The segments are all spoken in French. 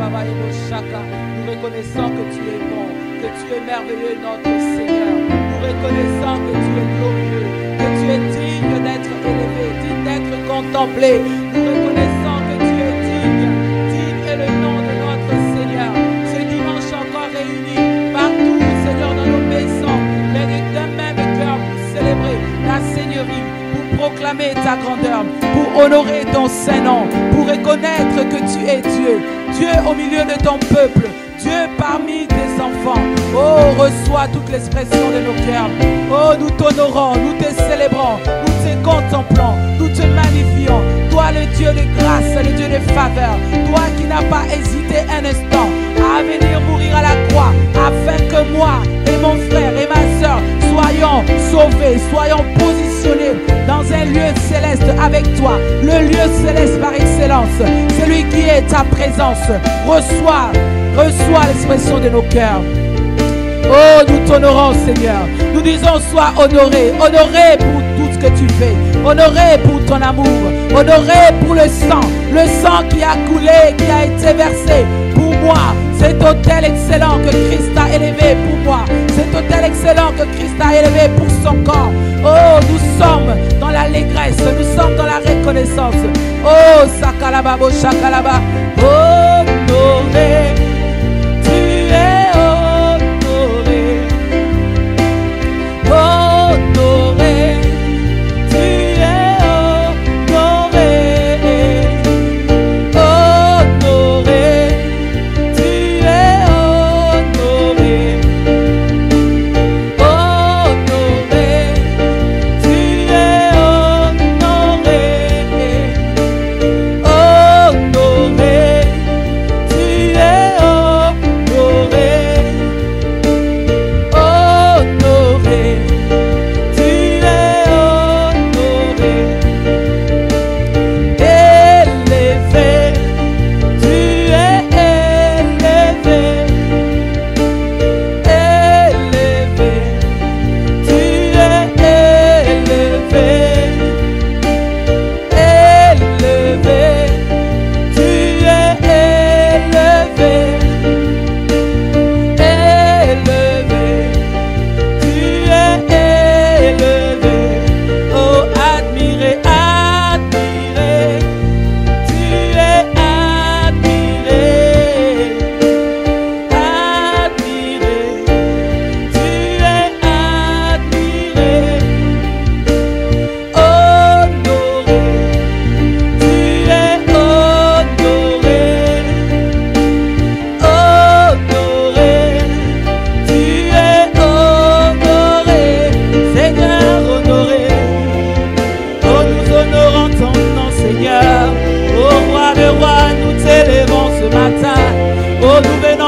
Nous reconnaissons que tu es bon, que tu es merveilleux, notre Seigneur. Nous reconnaissons que tu es glorieux, que tu es digne d'être élevé, digne d'être contemplé. Nous reconnaissons que tu es digne, digne est le nom de notre Seigneur. Ce dimanche encore réunis partout, Seigneur, dans nos maisons, mais d'un même cœur pour célébrer ta Seigneurie, pour proclamer ta grandeur, pour honorer ton Saint-Nom, pour reconnaître que tu es Dieu, Dieu au milieu de ton peuple, Dieu parmi tes enfants. Oh, reçois toute l'expression de nos cœurs. Oh, nous t'honorons, nous te célébrons, nous te contemplons, nous te magnifions. Toi, le Dieu de grâce, le Dieu de faveur, toi qui n'as pas hésité un instant à venir mourir à la croix, afin que moi et mon frère et ma soeur soyons sauvés, soyons positionnés dans un lieu céleste avec toi, le lieu céleste par excellence, celui qui est ta présence. Reçois l'expression de nos cœurs. Oh, nous t'honorons, Seigneur. Nous disons, sois honoré, honoré pour tout ce que tu fais, honoré pour ton amour, honoré pour le sang qui a coulé, qui a été versé pour moi. Cet autel excellent que Christ a élevé pour moi, cet autel excellent que Christ a élevé pour son corps. Oh, nous sommes dans l'allégresse, nous sommes dans la reconnaissance. Oh, sakalaba, bo shakalaba, honoré.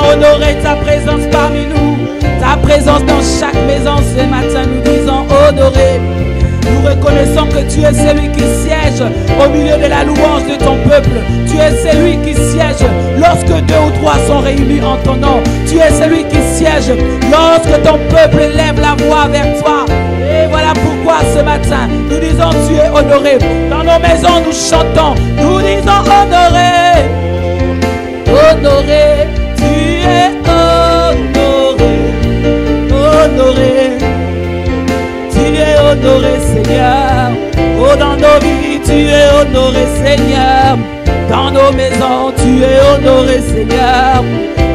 Honorer ta présence parmi nous, ta présence dans chaque maison ce matin. Nous disons honorer. Nous reconnaissons que tu es celui qui siège au milieu de la louange de ton peuple. Tu es celui qui siège lorsque 2 ou 3 sont réunis en ton nom. Tu es celui qui siège lorsque ton peuple lève la voix vers toi. Et voilà pourquoi ce matin nous disons tu es honoré. Dans nos maisons nous chantons, nous disons honoré, honoré. Tu es honoré, honoré, tu es honoré Seigneur. Oh, dans nos vies tu es honoré Seigneur. Dans nos maisons tu es honoré Seigneur.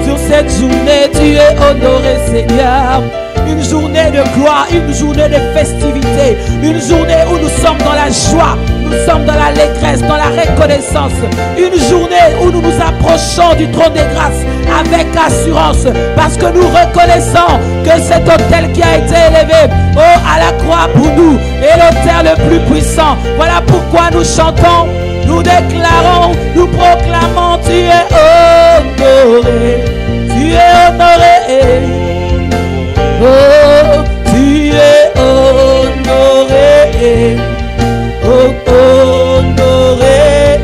Sur cette journée tu es honoré Seigneur. Une journée de gloire, une journée de festivité, une journée où nous sommes dans la joie, nous sommes dans l'allégresse, dans la reconnaissance, une journée où nous nous approchons du trône des grâces avec assurance, parce que nous reconnaissons que cet autel qui a été élevé à la croix pour nous est l'autel le plus puissant. Voilà pourquoi nous chantons, nous déclarons, nous proclamons, tu es honoré, tu es honoré. Oh, tu es honoré, oh, honoré,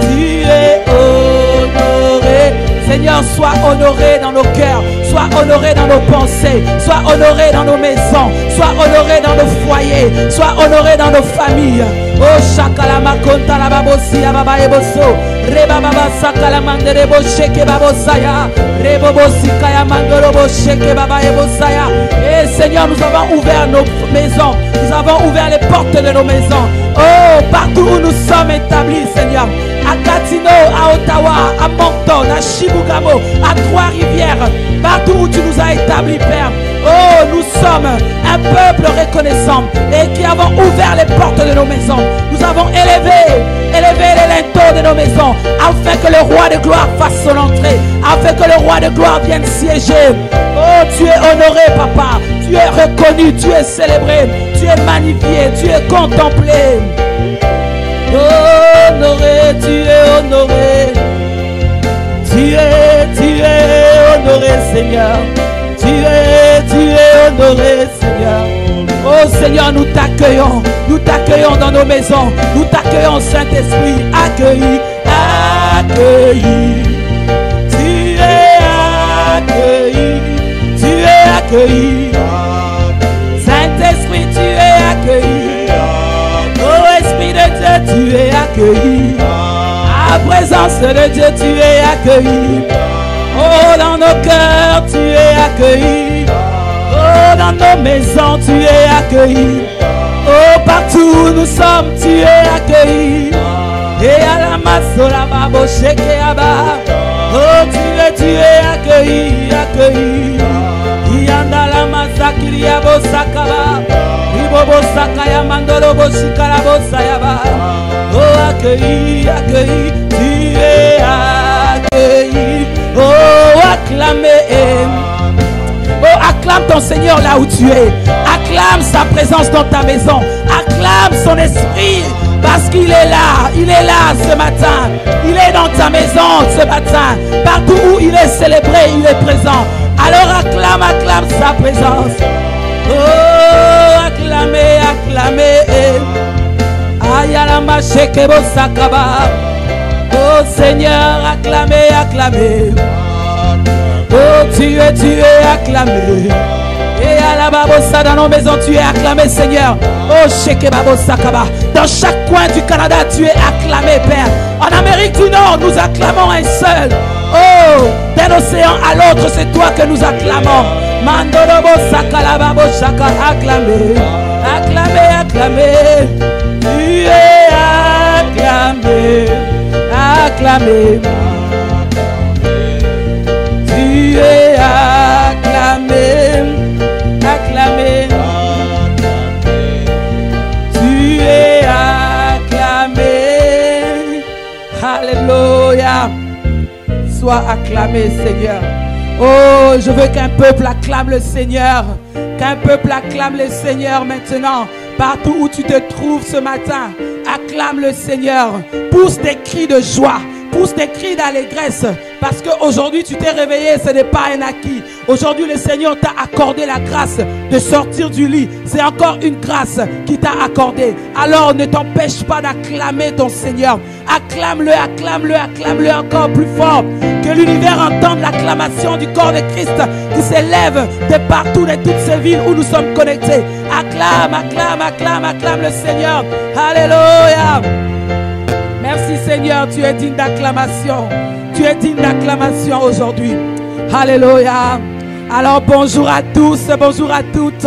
tu es honoré. Seigneur, sois honoré dans nos cœurs, sois honoré dans nos pensées, sois honoré dans nos maisons, sois honoré dans nos foyers, sois honoré dans nos familles. Oh shakalama konta la babosi ya baba eboso. Reba baba sakala mandere bo sheke babosaya. Rebo bosika ya mandoro bo sheke baba ebosaya. Et Seigneur, nous avons ouvert nos maisons. Nous avons ouvert les portes de nos maisons. Oh, partout où nous sommes établis, Seigneur. À Gatineau, à Ottawa, à Moncton, à Chibougamau, à Trois-Rivières. Partout où tu nous as établis, Père. Oh, nous sommes un peuple reconnaissant et qui avons ouvert les portes de nos maisons. Nous avons élevé les linteaux de nos maisons afin que le roi de gloire fasse son entrée, afin que le roi de gloire vienne siéger. Oh, tu es honoré, papa. Tu es reconnu, tu es célébré, tu es magnifié, tu es contemplé. Honoré, tu es honoré. Tu es honoré, Seigneur. Tu es honoré, Seigneur. Oh Seigneur, nous t'accueillons dans nos maisons, nous t'accueillons, Saint-Esprit, accueilli, accueilli. Tu es accueilli, tu es accueilli. Saint-Esprit, tu es accueilli. Oh Esprit de Dieu, tu es accueilli. À présence de Dieu, tu es accueilli. Oh, dans nos cœurs, tu es accueilli. Oh, dans nos maisons, tu es accueilli. Oh, partout où nous sommes, tu es accueilli. Et à la masse, la babo, sheke aba. Oh, tu es accueilli, accueilli. Yanda la massa, kiriabo sakaba. Ribobo sakaya mandolo bo shikara bo sayaba. Oh, accueilli, accueilli, tu es accueilli. Oh, acclamez. Oh, acclame ton Seigneur là où tu es. Acclame sa présence dans ta maison. Acclame son esprit parce qu'il est là. Il est là ce matin. Il est dans ta maison ce matin. Partout où il est célébré, il est présent. Alors acclame, acclame sa présence. Oh, acclamez, acclamez. Ayalama shekebo sakaba. Oh Seigneur, acclamez, acclamez. Oh, tu es acclamé. Et à la babosa dans nos maisons, tu es acclamé, Seigneur. Oh, sheke babosa kaba. Dans chaque coin du Canada, tu es acclamé, Père. En Amérique du Nord, nous acclamons un seul. Oh, d'un océan à l'autre, c'est toi que nous acclamons. Mandorobo sakala babosa acclamé, acclamé, acclamé. Tu es acclamé, acclamé. Tu es acclamé, acclamé. Tu es acclamé. Alléluia. Sois acclamé, Seigneur. Oh, je veux qu'un peuple acclame le Seigneur. Qu'un peuple acclame le Seigneur maintenant. Partout où tu te trouves ce matin, acclame le Seigneur. Pousse des cris de joie. Pousse des cris d'allégresse. Parce qu'aujourd'hui tu t'es réveillé, ce n'est pas un acquis. Aujourd'hui le Seigneur t'a accordé la grâce de sortir du lit. C'est encore une grâce qui t'a accordé. Alors ne t'empêche pas d'acclamer ton Seigneur. Acclame-le, acclame-le, acclame-le encore plus fort. Que l'univers entende l'acclamation du corps de Christ qui s'élève de partout, de toutes ces villes où nous sommes connectés. Acclame, acclame, acclame, acclame le Seigneur. Alléluia. Merci Seigneur, tu es digne d'acclamation. Tu es digne d'acclamation aujourd'hui. Alléluia. Alors bonjour à tous, bonjour à toutes.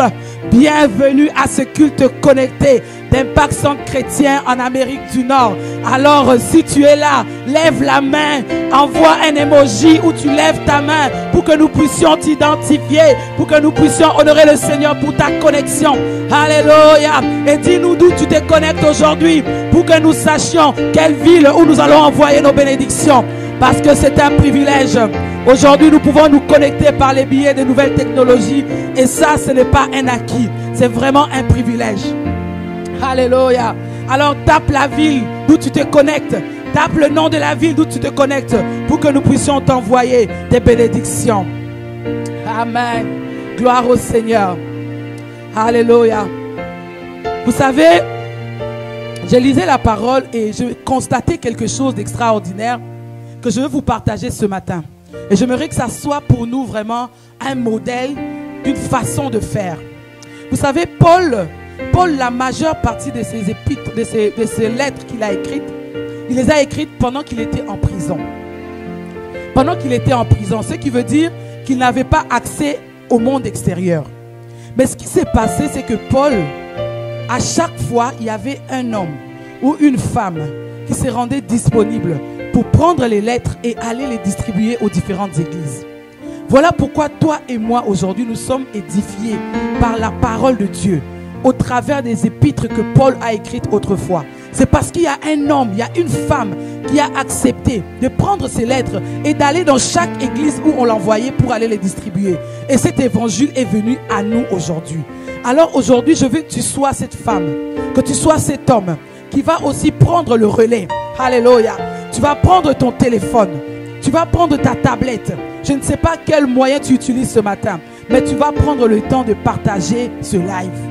Bienvenue à ce culte connecté d'Impact Centre Chrétien en Amérique du Nord. Alors si tu es là, lève la main, envoie un emoji où tu lèves ta main pour que nous puissions t'identifier, pour que nous puissions honorer le Seigneur pour ta connexion. Alléluia. Et dis-nous d'où tu te connectes aujourd'hui pour que nous sachions quelle ville où nous allons envoyer nos bénédictions. Parce que c'est un privilège. Aujourd'hui, nous pouvons nous connecter par les biais de nouvelles technologies. Et ça, ce n'est pas un acquis. C'est vraiment un privilège. Alléluia. Alors, tape la ville d'où tu te connectes. Tape le nom de la ville d'où tu te connectes pour que nous puissions t'envoyer des bénédictions. Amen. Gloire au Seigneur. Alléluia. Vous savez, j'ai lisé la parole et j'ai constaté quelque chose d'extraordinaire que je veux vous partager ce matin. Et j'aimerais que ça soit pour nous vraiment un modèle, une façon de faire. Vous savez, Paul, Paul, la majeure partie de ses épîtres, de ses lettres qu'il a écrites, il les a écrites pendant qu'il était en prison. Pendant qu'il était en prison, ce qui veut dire qu'il n'avait pas accès au monde extérieur. Mais ce qui s'est passé, c'est que Paul, à chaque fois, il y avait un homme ou une femme qui se rendait disponible pour prendre les lettres et aller les distribuer aux différentes églises. Voilà pourquoi toi et moi, aujourd'hui, nous sommes édifiés par la parole de Dieu au travers des épîtres que Paul a écrites autrefois. C'est parce qu'il y a un homme, il y a une femme qui a accepté de prendre ces lettres et d'aller dans chaque église où on l'envoyait pour aller les distribuer. Et cet évangile est venu à nous aujourd'hui. Alors aujourd'hui, je veux que tu sois cette femme, que tu sois cet homme qui va aussi prendre le relais. Alléluia. Tu vas prendre ton téléphone, tu vas prendre ta tablette. Je ne sais pas quel moyen tu utilises ce matin, mais tu vas prendre le temps de partager ce live.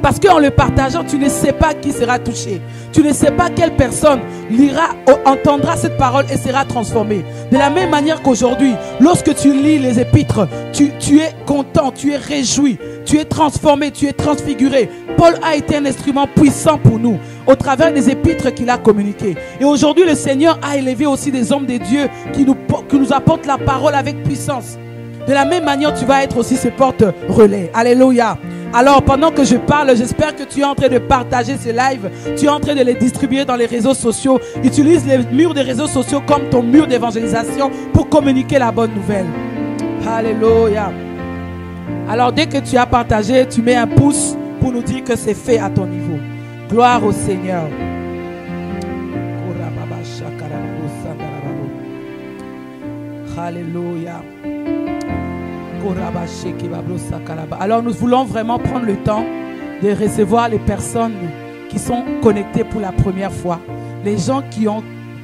Parce qu'en le partageant, tu ne sais pas qui sera touché. Tu ne sais pas quelle personne lira, entendra cette parole et sera transformée. De la même manière qu'aujourd'hui, lorsque tu lis les épîtres, tu es content, tu es réjoui, tu es transformé, tu es transfiguré. Paul a été un instrument puissant pour nous au travers des épîtres qu'il a communiquées. Et aujourd'hui, le Seigneur a élevé aussi des hommes de Dieu qui nous apportent la parole avec puissance. De la même manière, tu vas être aussi ce porte-relais. Alléluia. Alors, pendant que je parle, j'espère que tu es en train de partager ce live. Tu es en train de les distribuer dans les réseaux sociaux. Utilise les murs des réseaux sociaux comme ton mur d'évangélisation pour communiquer la bonne nouvelle. Alléluia. Alors, dès que tu as partagé, tu mets un pouce pour nous dire que c'est fait à ton niveau. Gloire au Seigneur. Alléluia. Alors nous voulons vraiment prendre le temps de recevoir les personnes qui sont connectées pour la première fois. Les gens qui ont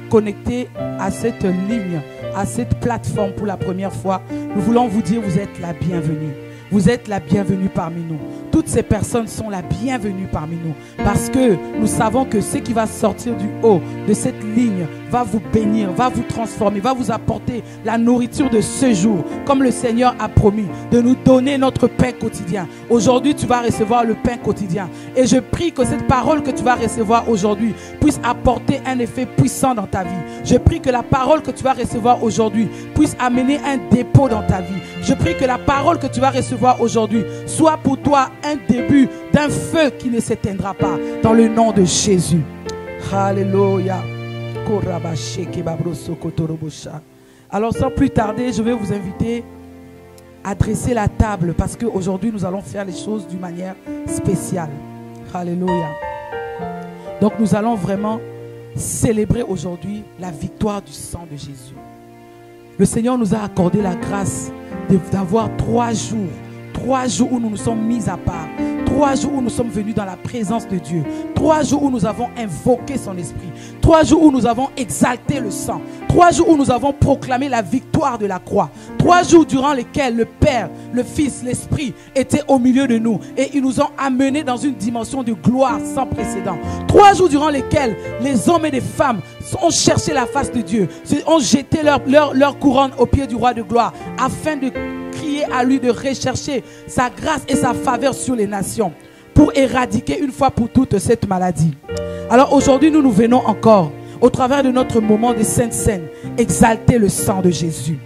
connecté à cette ligne, à cette plateforme pour la première fois. Nous voulons vous dire, vous êtes la bienvenue. Vous êtes la bienvenue parmi nous. Toutes ces personnes sont la bienvenue parmi nous. Parce que nous savons que ce qui va sortir du haut de cette ligne va vous bénir, va vous transformer, va vous apporter la nourriture de ce jour. Comme le Seigneur a promis de nous donner notre pain quotidien. Aujourd'hui, tu vas recevoir le pain quotidien. Et je prie que cette parole que tu vas recevoir aujourd'hui puisse apporter un effet puissant dans ta vie. Je prie que la parole que tu vas recevoir aujourd'hui puisse amener un dépôt dans ta vie. Je prie que la parole que tu vas recevoir aujourd'hui soit pour toi un début d'un feu qui ne s'éteindra pas dans le nom de Jésus. Alléluia. Alors sans plus tarder, je vais vous inviter à dresser la table parce qu'aujourd'hui nous allons faire les choses d'une manière spéciale. Alléluia. Donc nous allons vraiment célébrer aujourd'hui la victoire du sang de Jésus. Le Seigneur nous a accordé la grâce d'avoir 3 jours où nous nous sommes mis à part. 3 jours où nous sommes venus dans la présence de Dieu. 3 jours où nous avons invoqué son esprit. 3 jours où nous avons exalté le sang. 3 jours où nous avons proclamé la victoire de la croix. 3 jours durant lesquels le Père, le Fils, l'Esprit étaient au milieu de nous. Et ils nous ont amenés dans une dimension de gloire sans précédent. 3 jours durant lesquels les hommes et les femmes ont cherché la face de Dieu. Ont jeté leur couronne aux pieds du roi de gloire afin de crier à lui de rechercher sa grâce et sa faveur sur les nations pour éradiquer une fois pour toutes cette maladie. Alors aujourd'hui, nous venons encore, au travers de notre moment de Sainte Seine, exalter le sang de Jésus.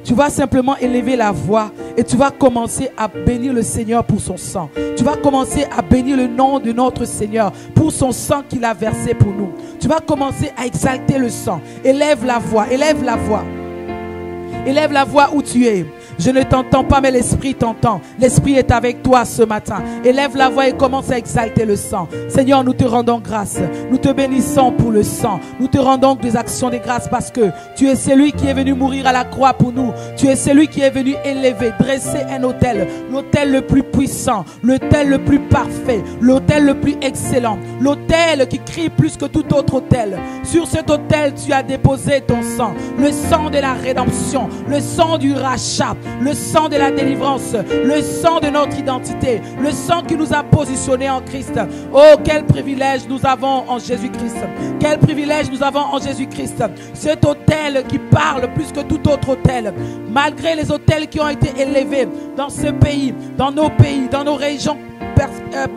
Tu vas simplement élever la voix et tu vas commencer à bénir le Seigneur pour son sang. Tu vas commencer à bénir le nom de notre Seigneur pour son sang qu'il a versé pour nous. Tu vas commencer à exalter le sang. Élève la voix, élève la voix. Élève la voix où tu es. Je ne t'entends pas, mais l'Esprit t'entend. L'Esprit est avec toi ce matin. Élève la voix et commence à exalter le sang. Seigneur, nous te rendons grâce. Nous te bénissons pour le sang. Nous te rendons des actions de grâce parce que tu es celui qui est venu mourir à la croix pour nous. Tu es celui qui est venu élever, dresser un autel. L'autel le plus puissant, l'autel le plus parfait, l'autel le plus excellent, l'autel qui crie plus que tout autre autel. Sur cet autel, tu as déposé ton sang. Le sang de la rédemption, le sang du rachat. le sang de la délivrance, le sang de notre identité, le sang qui nous a positionnés en Christ. Oh, quel privilège nous avons en Jésus-Christ. Quel privilège nous avons en Jésus-Christ. Cet autel qui parle plus que tout autre autel. Malgré les autels qui ont été élevés dans ce pays, dans nos régions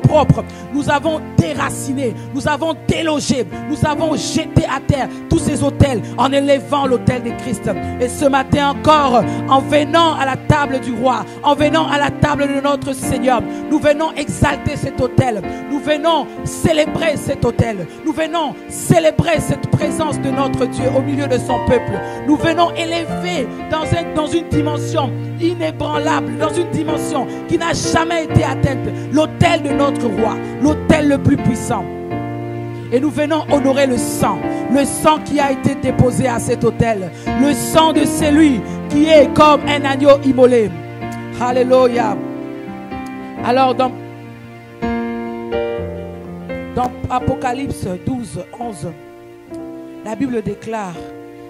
propres, nous avons déraciné, nous avons délogé, nous avons jeté à terre tous ces autels en élevant l'autel de Christ. Et ce matin encore, en venant à la table du roi, en venant à la table de notre Seigneur, nous venons exalter cet autel, nous venons célébrer cet autel, nous venons célébrer cette présence de notre Dieu au milieu de son peuple. Nous venons élever dans une dimension inébranlable, dans une dimension qui n'a jamais été atteinte, l'autel de notre roi, l'autel le plus puissant. Et nous venons honorer le sang qui a été déposé à cet autel, le sang de celui qui est comme un agneau immolé. Alléluia. Alors dans Apocalypse 12, 11, la Bible déclare: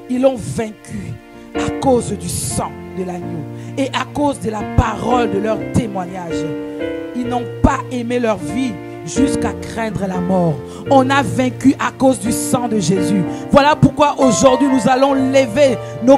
ils l'ont vaincu à cause du sang de l'agneau et à cause de la parole de leur témoignage. Ils n'ont pas aimé leur vie jusqu'à craindre la mort. On a vaincu à cause du sang de Jésus. Voilà pourquoi aujourd'hui nous allons lever nos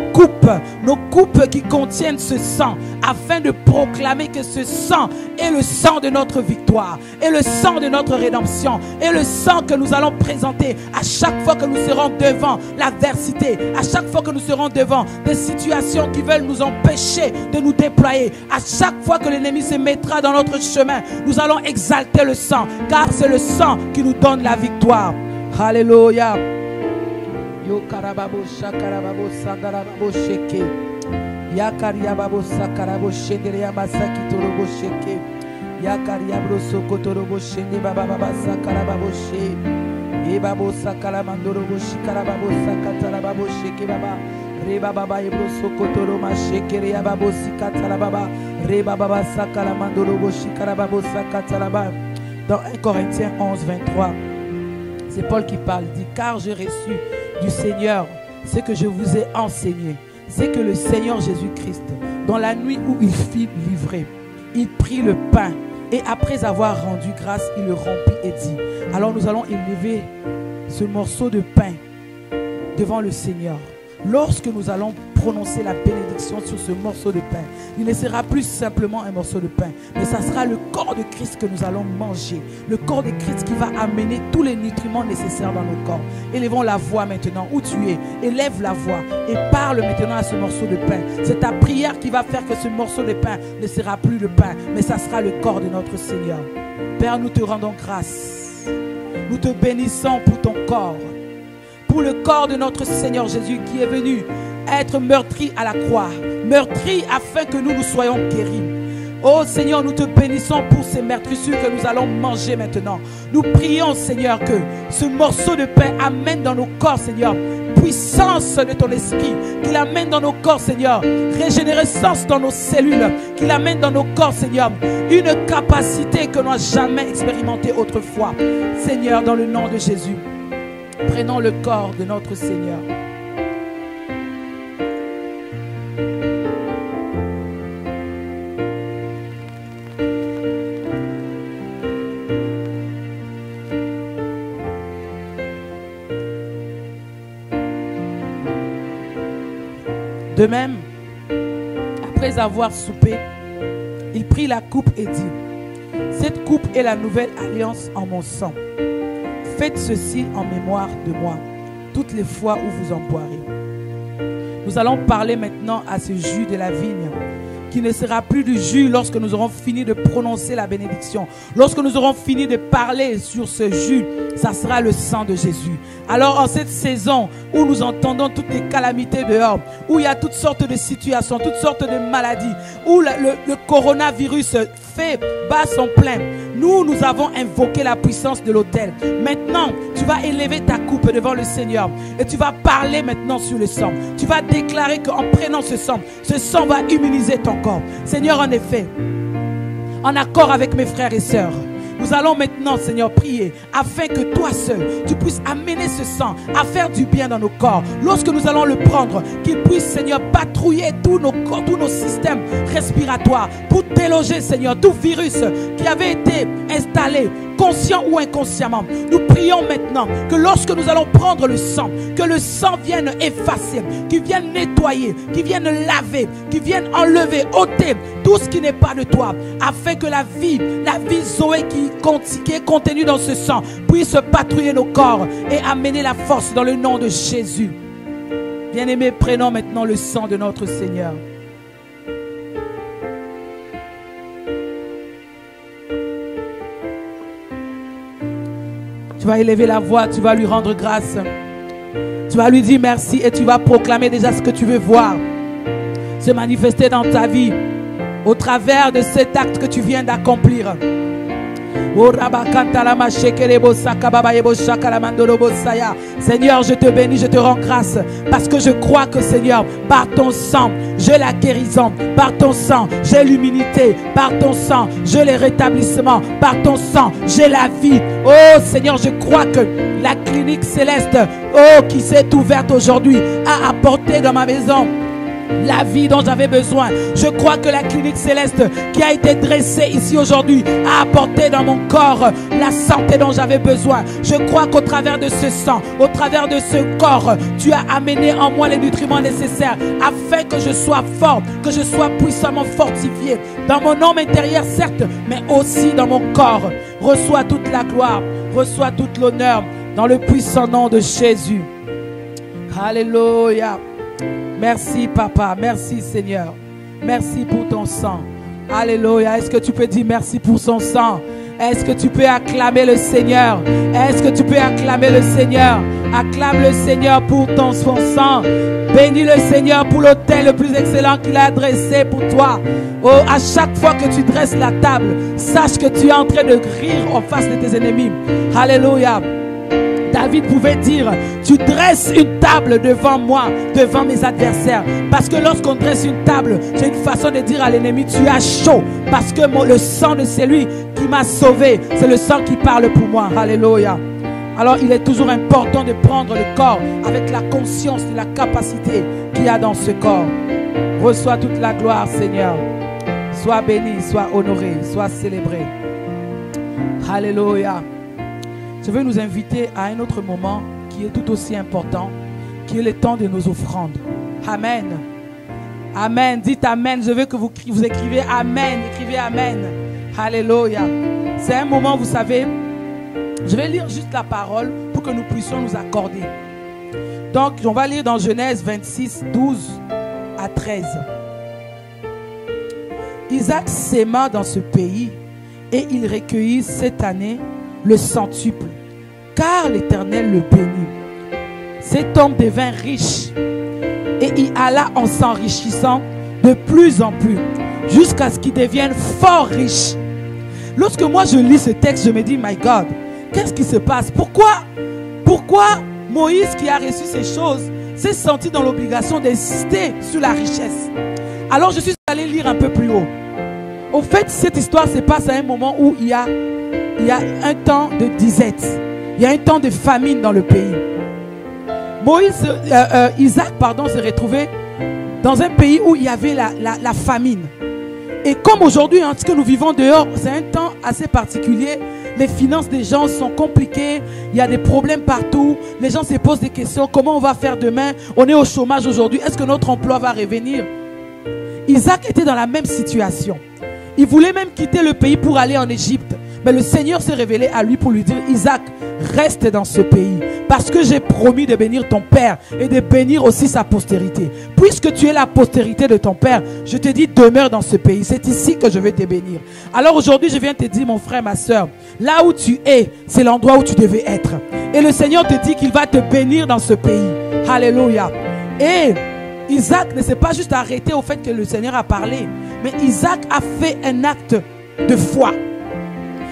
coupes qui contiennent ce sang, afin de proclamer que ce sang est le sang de notre victoire, est le sang de notre rédemption, est le sang que nous allons présenter à chaque fois que nous serons devant l'adversité, à chaque fois que nous serons devant des situations qui veulent nous empêcher de nous déployer, à chaque fois que l'ennemi se mettra dans notre chemin, nous allons exalter le sang, car c'est le sang qui nous donne la victoire. Alléluia. Yo karababo shakarababo sandarababo sheke. Yakariababo sakarabo shenderia masaki torobo sheke. Yakariabro sokotorobo shende baba baba sakarababo she. Ebabo sakalamandorobo shikarababo sakatarababo sheke baba. Reba baba ebro sokotoro masheke reababo sikatarababa. Reba baba sakalamandorobo shikarababo sakatarababa. Dans 1 Corinthiens 11, 23, c'est Paul qui parle, il dit: car j'ai reçu du Seigneur ce que je vous ai enseigné, c'est que le Seigneur Jésus-Christ, dans la nuit où il fut livré, il prit le pain et après avoir rendu grâce, il le rompit et dit: alors nous allons élever ce morceau de pain devant le Seigneur. Lorsque nous allons prononcer la bénédiction sur ce morceau de pain, il ne sera plus simplement un morceau de pain, mais ça sera le corps de Christ que nous allons manger. Le corps de Christ qui va amener tous les nutriments nécessaires dans nos corps. Élevons la voix maintenant où tu es. Élève la voix et parle maintenant à ce morceau de pain. C'est ta prière qui va faire que ce morceau de pain ne sera plus le pain, mais ça sera le corps de notre Seigneur. Père, nous te rendons grâce. Nous te bénissons pour ton corps. Pour le corps de notre Seigneur Jésus qui est venu être meurtri à la croix, meurtri afin que nous soyons guéris. Oh Seigneur, nous te bénissons pour ces meurtrissures que nous allons manger maintenant. Nous prions Seigneur que ce morceau de pain amène dans nos corps Seigneur puissance de ton esprit, qu'il amène dans nos corps Seigneur régénérescence dans nos cellules, qu'il amène dans nos corps Seigneur une capacité que l'on n'a jamais expérimentée autrefois. Seigneur, dans le nom de Jésus, prenons le corps de notre Seigneur. De même, après avoir soupé, il prit la coupe et dit: cette coupe est la nouvelle alliance en mon sang. Faites ceci en mémoire de moi, toutes les fois où vous en boirez. Nous allons parler maintenant à ce jus de la vigne, qui ne sera plus du jus lorsque nous aurons fini de prononcer la bénédiction. Lorsque nous aurons fini de parler sur ce jus, ça sera le sang de Jésus. Alors en cette saison où nous entendons toutes les calamités dehors, où il y a toutes sortes de situations, toutes sortes de maladies, où le coronavirus bat son plein, nous avons invoqué la puissance de l'autel. Maintenant, tu vas élever ta coupe devant le Seigneur et tu vas parler maintenant sur le sang. Tu vas déclarer qu'en prenant ce sang va immuniser ton corps. Seigneur, en effet, en accord avec mes frères et sœurs, nous nous allons maintenant, Seigneur, prier afin que toi seul, tu puisses amener ce sang à faire du bien dans nos corps. Lorsque nous allons le prendre, qu'il puisse, Seigneur, patrouiller tous nos corps, tous nos systèmes respiratoires pour déloger, Seigneur, tout virus qui avait été installé, conscient ou inconsciemment. Nous prions maintenant que lorsque nous allons prendre le sang, que le sang vienne effacer, qu'il vienne nettoyer, qu'il vienne laver, qu'il vienne enlever, ôter tout ce qui n'est pas de toi, afin que la vie Zoé qui est contenue dans ce sang puisse patrouiller nos corps et amener la force dans le nom de Jésus. Bien-aimés, prenons maintenant le sang de notre Seigneur. Tu vas élever la voix, tu vas lui rendre grâce. Tu vas lui dire merci et tu vas proclamer déjà ce que tu veux voir se manifester dans ta vie au travers de cet acte que tu viens d'accomplir. Seigneur, je te bénis, je te rends grâce parce que je crois que, Seigneur, par ton sang, j'ai la guérison, par ton sang, j'ai l'humilité, par ton sang, j'ai le rétablissement, par ton sang, j'ai la vie. Oh Seigneur, je crois que la clinique céleste, oh, qui s'est ouverte aujourd'hui, a apporté dans ma maison la vie dont j'avais besoin. Je crois que la clinique céleste qui a été dressée ici aujourd'hui a apporté dans mon corps la santé dont j'avais besoin. Je crois qu'au travers de ce sang, au travers de ce corps, tu as amené en moi les nutriments nécessaires afin que je sois fort, que je sois puissamment fortifié dans mon homme intérieur, certes, mais aussi dans mon corps. Reçois toute la gloire, reçois toute l'honneur dans le puissant nom de Jésus. Alléluia. Merci Papa, merci Seigneur. Merci pour ton sang. Alléluia. Est-ce que tu peux dire merci pour son sang? Est-ce que tu peux acclamer le Seigneur? Est-ce que tu peux acclamer le Seigneur? Acclame le Seigneur pour son sang. Bénis le Seigneur pour l'autel le plus excellent qu'il a dressé pour toi. Oh, à chaque fois que tu dresses la table, sache que tu es en train de rire en face de tes ennemis. Alléluia. David pouvait dire, tu dresses une table devant moi, devant mes adversaires. Parce que lorsqu'on dresse une table, c'est une façon de dire à l'ennemi, tu as chaud. Parce que le sang de celui qui m'a sauvé, c'est le sang qui parle pour moi. Alléluia. Alors il est toujours important de prendre le corps avec la conscience de la capacité qu'il y a dans ce corps. Reçois toute la gloire, Seigneur. Sois béni, sois honoré, sois célébré. Alléluia. Je veux nous inviter à un autre moment qui est tout aussi important, qui est le temps de nos offrandes. Amen. Amen. Dites Amen. Je veux que vous écrivez Amen. Écrivez Amen. Alléluia. C'est un moment, vous savez, je vais lire juste la parole pour que nous puissions nous accorder. Donc, on va lire dans Genèse 26, 12 à 13. Isaac s'aima dans ce pays et il recueillit cette année le centuple, car l'Éternel le bénit. Cet homme devint riche et il alla en s'enrichissant de plus en plus jusqu'à ce qu'il devienne fort riche. Lorsque moi je lis ce texte, je me dis, my God, qu'est-ce qui se passe? Pourquoi Moïse, qui a reçu ces choses, s'est senti dans l'obligation d'insister sur la richesse? Alors je suis allé lire un peu plus haut. Au fait, cette histoire se passe à un moment où il y a un temps de disette. Il y a un temps de famine dans le pays. Isaac s'est retrouvé dans un pays où il y avait la famine. Et comme aujourd'hui, ce que nous vivons dehors, c'est un temps assez particulier. Les finances des gens sont compliquées. Il y a des problèmes partout. Les gens se posent des questions. Comment on va faire demain? On est au chômage aujourd'hui. Est-ce que notre emploi va revenir? Isaac était dans la même situation. Il voulait même quitter le pays pour aller en Égypte. Mais le Seigneur s'est révélé à lui pour lui dire, Isaac, reste dans ce pays. Parce que j'ai promis de bénir ton père et de bénir aussi sa postérité. Puisque tu es la postérité de ton père, je te dis, demeure dans ce pays. C'est ici que je vais te bénir. Alors aujourd'hui, je viens te dire, mon frère, ma soeur, là où tu es, c'est l'endroit où tu devais être. Et le Seigneur te dit qu'il va te bénir dans ce pays. Alléluia. Et Isaac ne s'est pas juste arrêté au fait que le Seigneur a parlé. Mais Isaac a fait un acte de foi.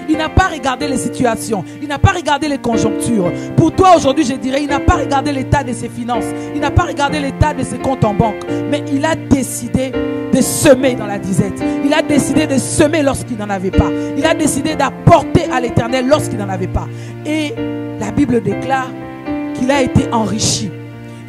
Il n'a pas regardé les situations. Il n'a pas regardé les conjonctures. Pour toi aujourd'hui, je dirais, il n'a pas regardé l'état de ses finances. Il n'a pas regardé l'état de ses comptes en banque. Mais il a décidé de semer dans la disette. Il a décidé de semer lorsqu'il n'en avait pas. Il a décidé d'apporter à l'Éternel lorsqu'il n'en avait pas. Et la Bible déclare qu'il a été enrichi.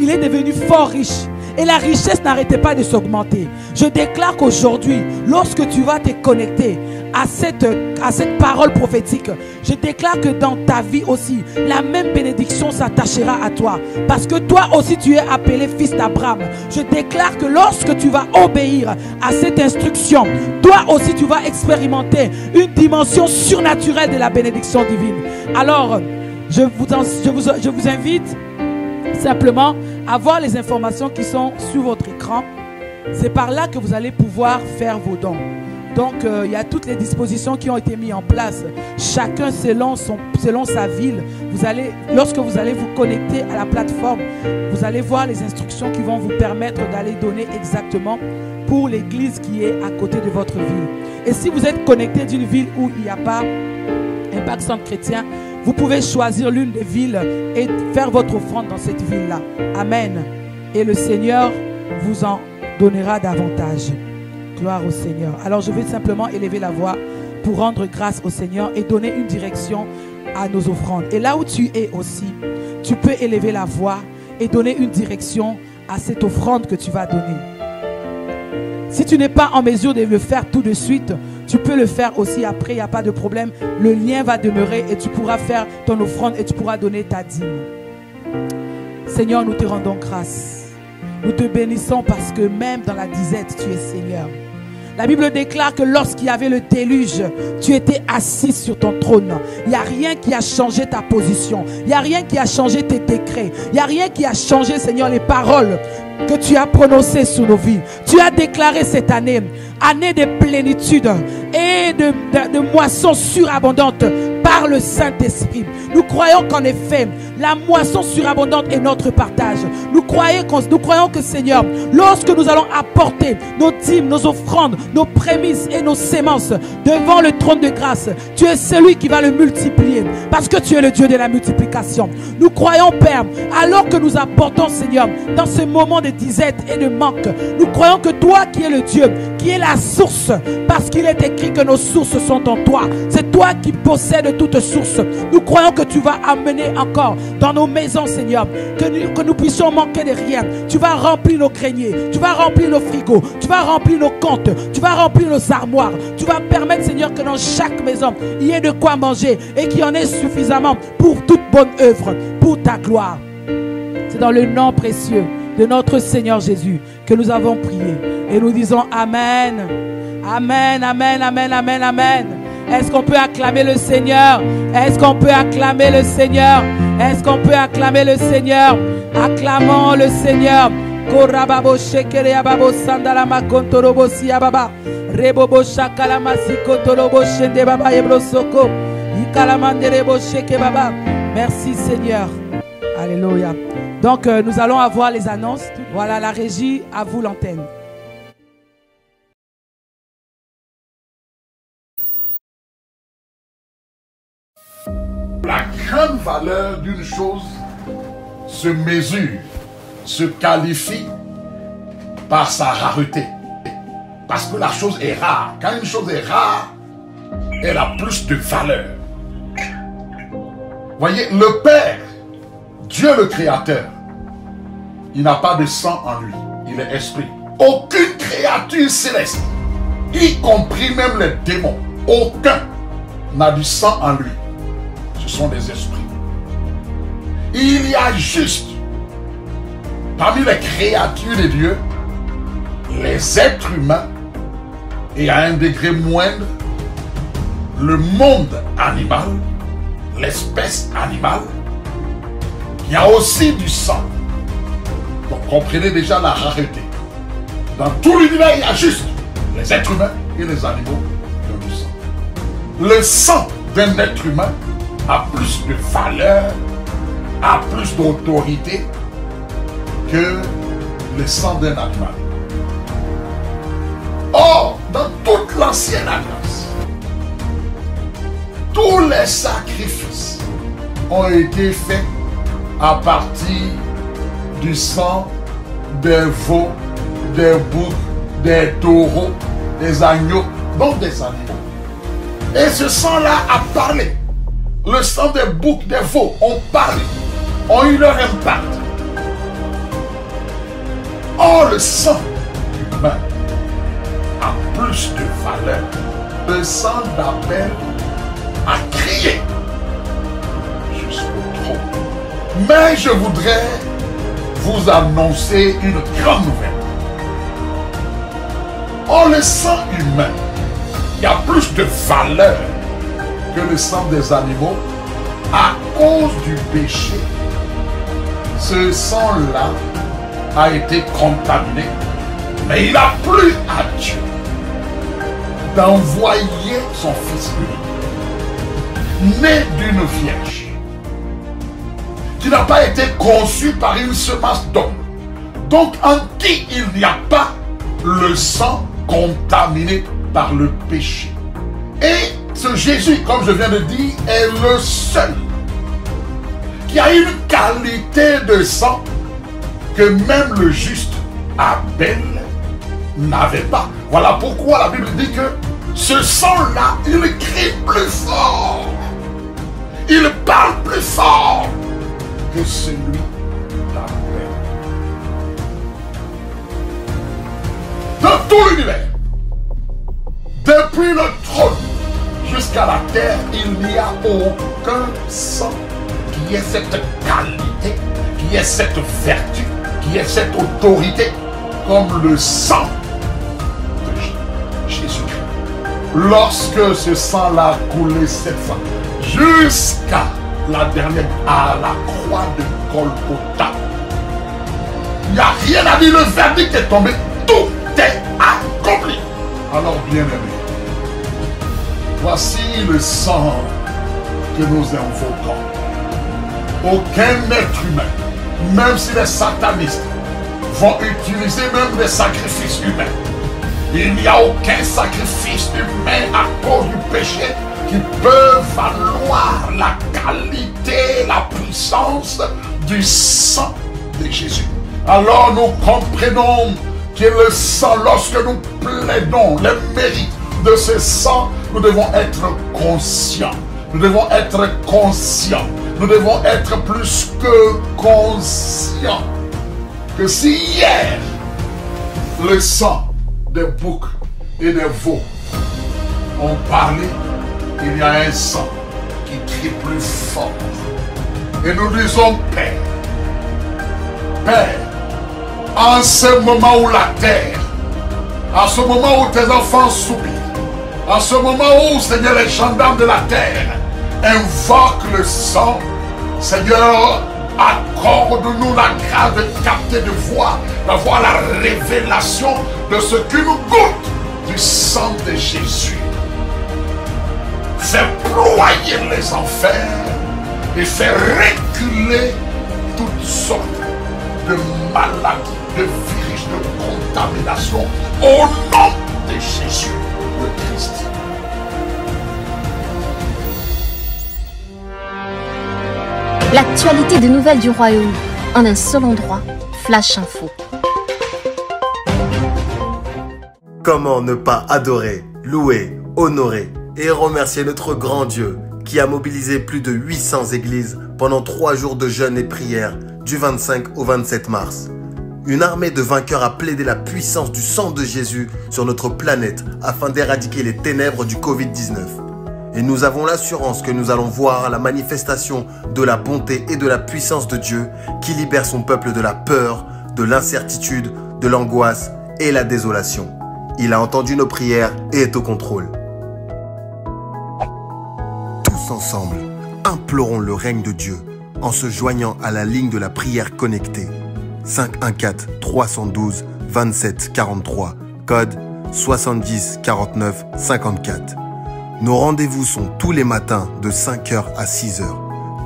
Il est devenu fort riche. Et la richesse n'arrêtait pas de s'augmenter. Je déclare qu'aujourd'hui, lorsque tu vas te connecter à cette parole prophétique, je déclare que dans ta vie aussi, la même bénédiction s'attachera à toi. Parce que toi aussi, tu es appelé fils d'Abraham. Je déclare que lorsque tu vas obéir à cette instruction, toi aussi, tu vas expérimenter une dimension surnaturelle de la bénédiction divine. Alors, je vous invite simplement à voir les informations qui sont sur votre écran. C'est par là que vous allez pouvoir faire vos dons. Donc il y a toutes les dispositions qui ont été mises en place, chacun selon sa ville. Lorsque vous allez vous connecter à la plateforme, vous allez voir les instructions qui vont vous permettre d'aller donner exactement pour l'église qui est à côté de votre ville. Et si vous êtes connecté d'une ville où il n'y a pas Impact Centre Chrétien, vous pouvez choisir l'une des villes et faire votre offrande dans cette ville-là. Amen. Et le Seigneur vous en donnera davantage. Gloire au Seigneur. Alors je vais simplement élever la voix pour rendre grâce au Seigneur et donner une direction à nos offrandes. Et là où tu es aussi, tu peux élever la voix et donner une direction à cette offrande que tu vas donner. Si tu n'es pas en mesure de le faire tout de suite, tu peux le faire aussi après, il n'y a pas de problème. Le lien va demeurer et tu pourras faire ton offrande et tu pourras donner ta dîme. Seigneur, nous te rendons grâce. Nous te bénissons parce que même dans la disette, tu es Seigneur. La Bible déclare que lorsqu'il y avait le déluge, tu étais assis sur ton trône. Il n'y a rien qui a changé ta position. Il n'y a rien qui a changé tes décrets. Il n'y a rien qui a changé, Seigneur, les paroles que tu as prononcées sur nos vies. Tu as déclaré cette année, année de plénitude et de moisson surabondante par le Saint-Esprit. Nous croyons qu'en effet, la moisson surabondante est notre partage. Nous croyons que Seigneur, lorsque nous allons apporter nos dîmes, nos offrandes, nos prémices et nos sémences devant le trône de grâce, tu es celui qui va le multiplier parce que tu es le Dieu de la multiplication. Nous croyons, Père, alors que nous apportons, Seigneur, dans ce moment de disette et de manque, nous croyons que toi qui es le Dieu, qui est la source, parce qu'il est écrit que nos sources sont en toi. C'est toi qui possèdes toute source. Nous croyons que tu vas amener encore dans nos maisons, Seigneur, que nous puissions manquer de rien. Tu vas remplir nos greniers, tu vas remplir nos frigos, tu vas remplir nos comptes, tu vas remplir nos armoires. Tu vas permettre, Seigneur, que dans chaque maison, il y ait de quoi manger et qu'il y en ait suffisamment pour toute bonne œuvre, pour ta gloire. C'est dans le nom précieux de notre Seigneur Jésus que nous avons prié. Et nous disons Amen. Amen, Amen, Amen, Amen, Amen. Est-ce qu'on peut acclamer le Seigneur? Est-ce qu'on peut acclamer le Seigneur? Est-ce qu'on peut acclamer le Seigneur? Acclamons le Seigneur. Korababo shekere ababo sandalama kontorobo siababa. Rebobo shakalama sikotorobo shende baba yebrosoko. Ikalamanderebo sheke baba. Merci Seigneur. Alléluia. Donc nous allons avoir les annonces. Voilà la régie, à vous l'antenne. La grande valeur d'une chose se mesure, se qualifie par sa rareté. Parce que la chose est rare. Quand une chose est rare, elle a plus de valeur. Voyez, le Père, Dieu le Créateur, il n'a pas de sang en lui, il est esprit. Aucune créature céleste, y compris même les démons, aucun n'a du sang en lui. Ce sont des esprits. Il y a juste, parmi les créatures de Dieu, les êtres humains et à un degré moindre, le monde animal, l'espèce animale, il y a aussi du sang. Donc comprenez déjà la rareté. Dans tout l'univers, il y a juste les êtres humains et les animaux qui ont du sang. Le sang d'un être humain a plus de valeur, a plus d'autorité que le sang d'un animal. Or, dans toute l'ancienne alliance, tous les sacrifices ont été faits à partir du sang des veaux, des boucs, des taureaux, des agneaux, donc des animaux. Et ce sang-là a parlé. Le sang des boucs, des veaux ont parlé, ont eu leur impact. Or, le sang humain a plus de valeur. Le sang d'Abel a crié jusqu'au trône. Mais je voudrais vous annoncer une grande nouvelle. Or, le sang humain, il y a plus de valeur que le sang des animaux à cause du péché. Ce sang-là a été contaminé, mais il a plu à Dieu d'envoyer son Fils unique, né d'une vierge, qui n'a pas été conçu par une semence d'homme, donc en qui il n'y a pas le sang contaminé par le péché. Et ce Jésus, comme je viens de dire, est le seul qui a une qualité de sang que même le juste Abel n'avait pas. Voilà pourquoi la Bible dit que ce sang-là, il crie plus fort. Il parle plus fort que celui d'Abel. Dans tout l'univers, depuis le trône jusqu'à la terre, il n'y a aucun sang qui ait cette qualité, qui ait cette vertu, qui ait cette autorité comme le sang de Jésus-Christ. Lorsque ce sang-là a coulé 7 fois jusqu'à la dernière, à la croix de Golgotha, il n'y a rien à dire, le verdict est tombé, tout est accompli. Alors bien aimé, voici le sang que nous invoquons. Aucun être humain, même si les satanistes vont utiliser même des sacrifices humains, il n'y a aucun sacrifice humain à cause du péché qui peut valoir la qualité, la puissance du sang de Jésus. Alors nous comprenons que le sang, lorsque nous plaidons les mérites de ce sang, nous devons être conscients. Nous devons être conscients. Nous devons être plus que conscients que si hier le sang des boucs et des veaux ont parlé, il y a un sang qui crie plus fort. Et nous disons, Père, Père, en ce moment où la terre, en ce moment où tes enfants soupirent, en ce moment où, Seigneur, les gendarmes de la terre invoquent le sang, Seigneur, accorde-nous la grâce de capter, de voir, d'avoir la révélation de ce qui nous goûte du sang de Jésus. Fais ployer les enfers et fais reculer toutes sortes de maladies, de virus, de contamination au nom de Jésus le Christ. L'actualité des nouvelles du royaume en un seul endroit, Flash Info. Comment ne pas adorer, louer, honorer et remercier notre grand Dieu qui a mobilisé plus de 800 églises pendant 3 jours de jeûne et prière du 25 au 27 mars. Une armée de vainqueurs a plaidé la puissance du sang de Jésus sur notre planète afin d'éradiquer les ténèbres du Covid-19. Et nous avons l'assurance que nous allons voir la manifestation de la bonté et de la puissance de Dieu qui libère son peuple de la peur, de l'incertitude, de l'angoisse et la désolation. Il a entendu nos prières et est au contrôle. Tous ensemble, implorons le règne de Dieu en se joignant à la ligne de la prière connectée. 514 312 27 43, code 70 49 54. Nos rendez-vous sont tous les matins de 5h à 6h,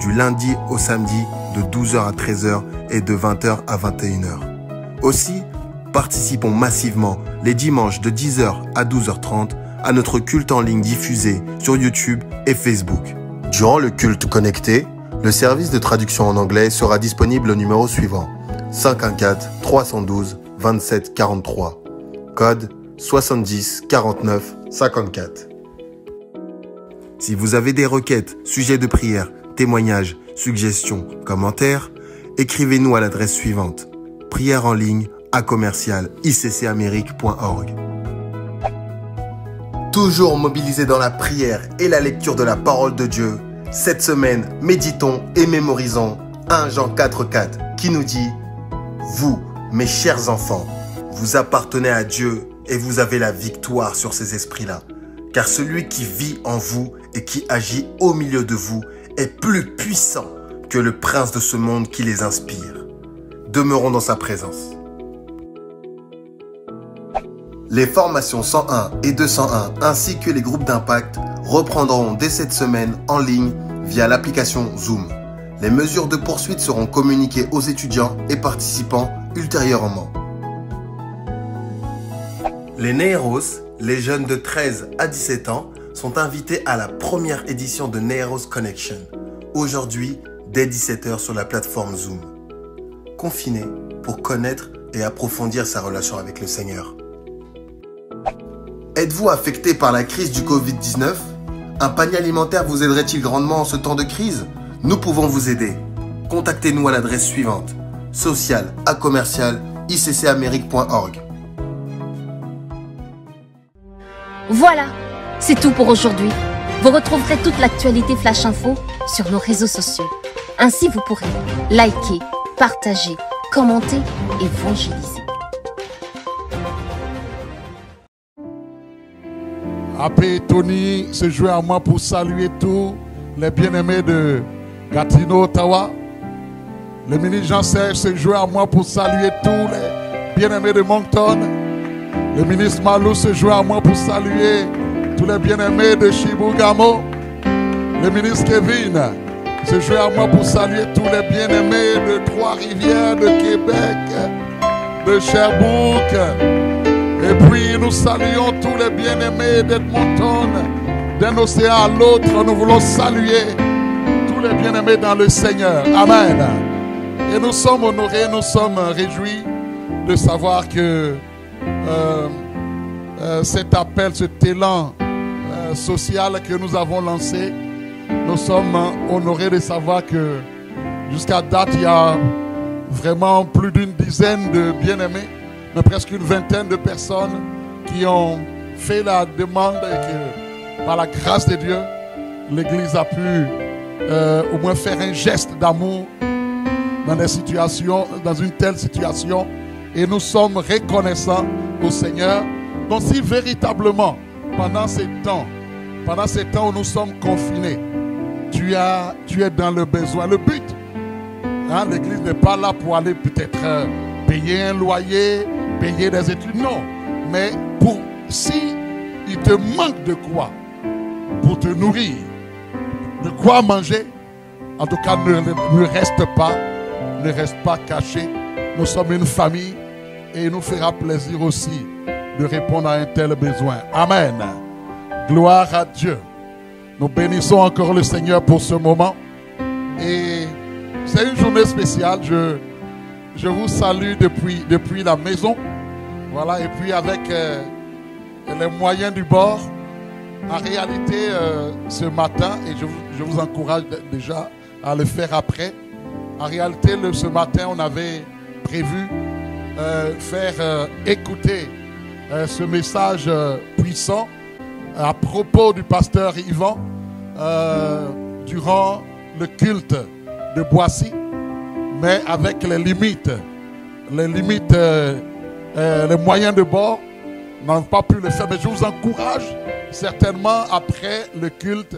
du lundi au samedi de 12h à 13h et de 20h à 21h. Aussi, participons massivement les dimanches de 10h à 12h30 à notre culte en ligne diffusé sur YouTube et Facebook. Durant le culte connecté, le service de traduction en anglais sera disponible au numéro suivant 514 312 27 43, Code 70 49 54. Si vous avez des requêtes, sujets de prière, témoignages, suggestions, commentaires, écrivez-nous à l'adresse suivante: prière-en-ligne@iccamerique.org. Toujours mobilisés dans la prière et la lecture de la parole de Dieu, cette semaine, méditons et mémorisons 1 Jean 4,4 qui nous dit: vous, mes chers enfants, vous appartenez à Dieu et vous avez la victoire sur ces esprits-là. Car celui qui vit en vous et qui agit au milieu de vous est plus puissant que le prince de ce monde qui les inspire. Demeurons dans sa présence. Les formations 101 et 201 ainsi que les groupes d'impact reprendront dès cette semaine en ligne via l'application Zoom. Les mesures de poursuite seront communiquées aux étudiants et participants ultérieurement. Les Neiros, les jeunes de 13 à 17 ans, sont invités à la première édition de Neiros Connection, aujourd'hui dès 17 h sur la plateforme Zoom. Confiné pour connaître et approfondir sa relation avec le Seigneur. Êtes-vous affecté par la crise du Covid-19 ? Un panier alimentaire vous aiderait-il grandement en ce temps de crise ? Nous pouvons vous aider. Contactez-nous à l'adresse suivante: social@iccamerique.org. Voilà, c'est tout pour aujourd'hui. Vous retrouverez toute l'actualité Flash Info sur nos réseaux sociaux. Ainsi, vous pourrez liker, partager, commenter, évangéliser. Appé Tony se joint à moi pour saluer tous les bien-aimés de Gatineau, Ottawa. Le ministre Jean-Serge se joint à moi pour saluer tous les bien-aimés de Moncton. Le ministre Malou se joint à moi pour saluer tous les bien-aimés de Chibougamau. Le ministre Kevin se joint à moi pour saluer tous les bien-aimés de Trois-Rivières, de Québec, de Sherbrooke. Et puis nous saluons tous les bien-aimés d'Edmonton. D'un océan à l'autre, nous voulons saluer tous les bien-aimés dans le Seigneur. Amen. Et nous sommes honorés, nous sommes réjouis de savoir que cet appel, cet élan social que nous avons lancé, nous sommes honorés de savoir que jusqu'à date, il y a vraiment plus d'une dizaine de bien-aimés, mais presque une vingtaine de personnes qui ont fait la demande et que par la grâce de Dieu, l'Église a pu au moins faire un geste d'amour dans des situations, dans une telle situation. Et nous sommes reconnaissants au Seigneur. Donc si véritablement, pendant ces temps où nous sommes confinés, tu es dans le besoin. Le but, hein, l'Église n'est pas là pour aller peut-être payer un loyer, payer des études. Non, mais si il te manque de quoi pour te nourrir, de quoi manger, en tout cas ne reste pas caché. Nous sommes une famille et il nous fera plaisir aussi de répondre à un tel besoin. Amen. Gloire à Dieu. Nous bénissons encore le Seigneur pour ce moment. Et c'est une journée spéciale. Je vous salue depuis la maison. Voilà, et puis avec les moyens du bord. En réalité, ce matin, et je vous encourage déjà à le faire après. En réalité, ce matin, on avait prévu faire écouter ce message puissant à propos du pasteur Yvan durant le culte de Boissy, mais avec les limites, les moyens de bord n'ont pas pu le faire. Mais je vous encourage certainement après le culte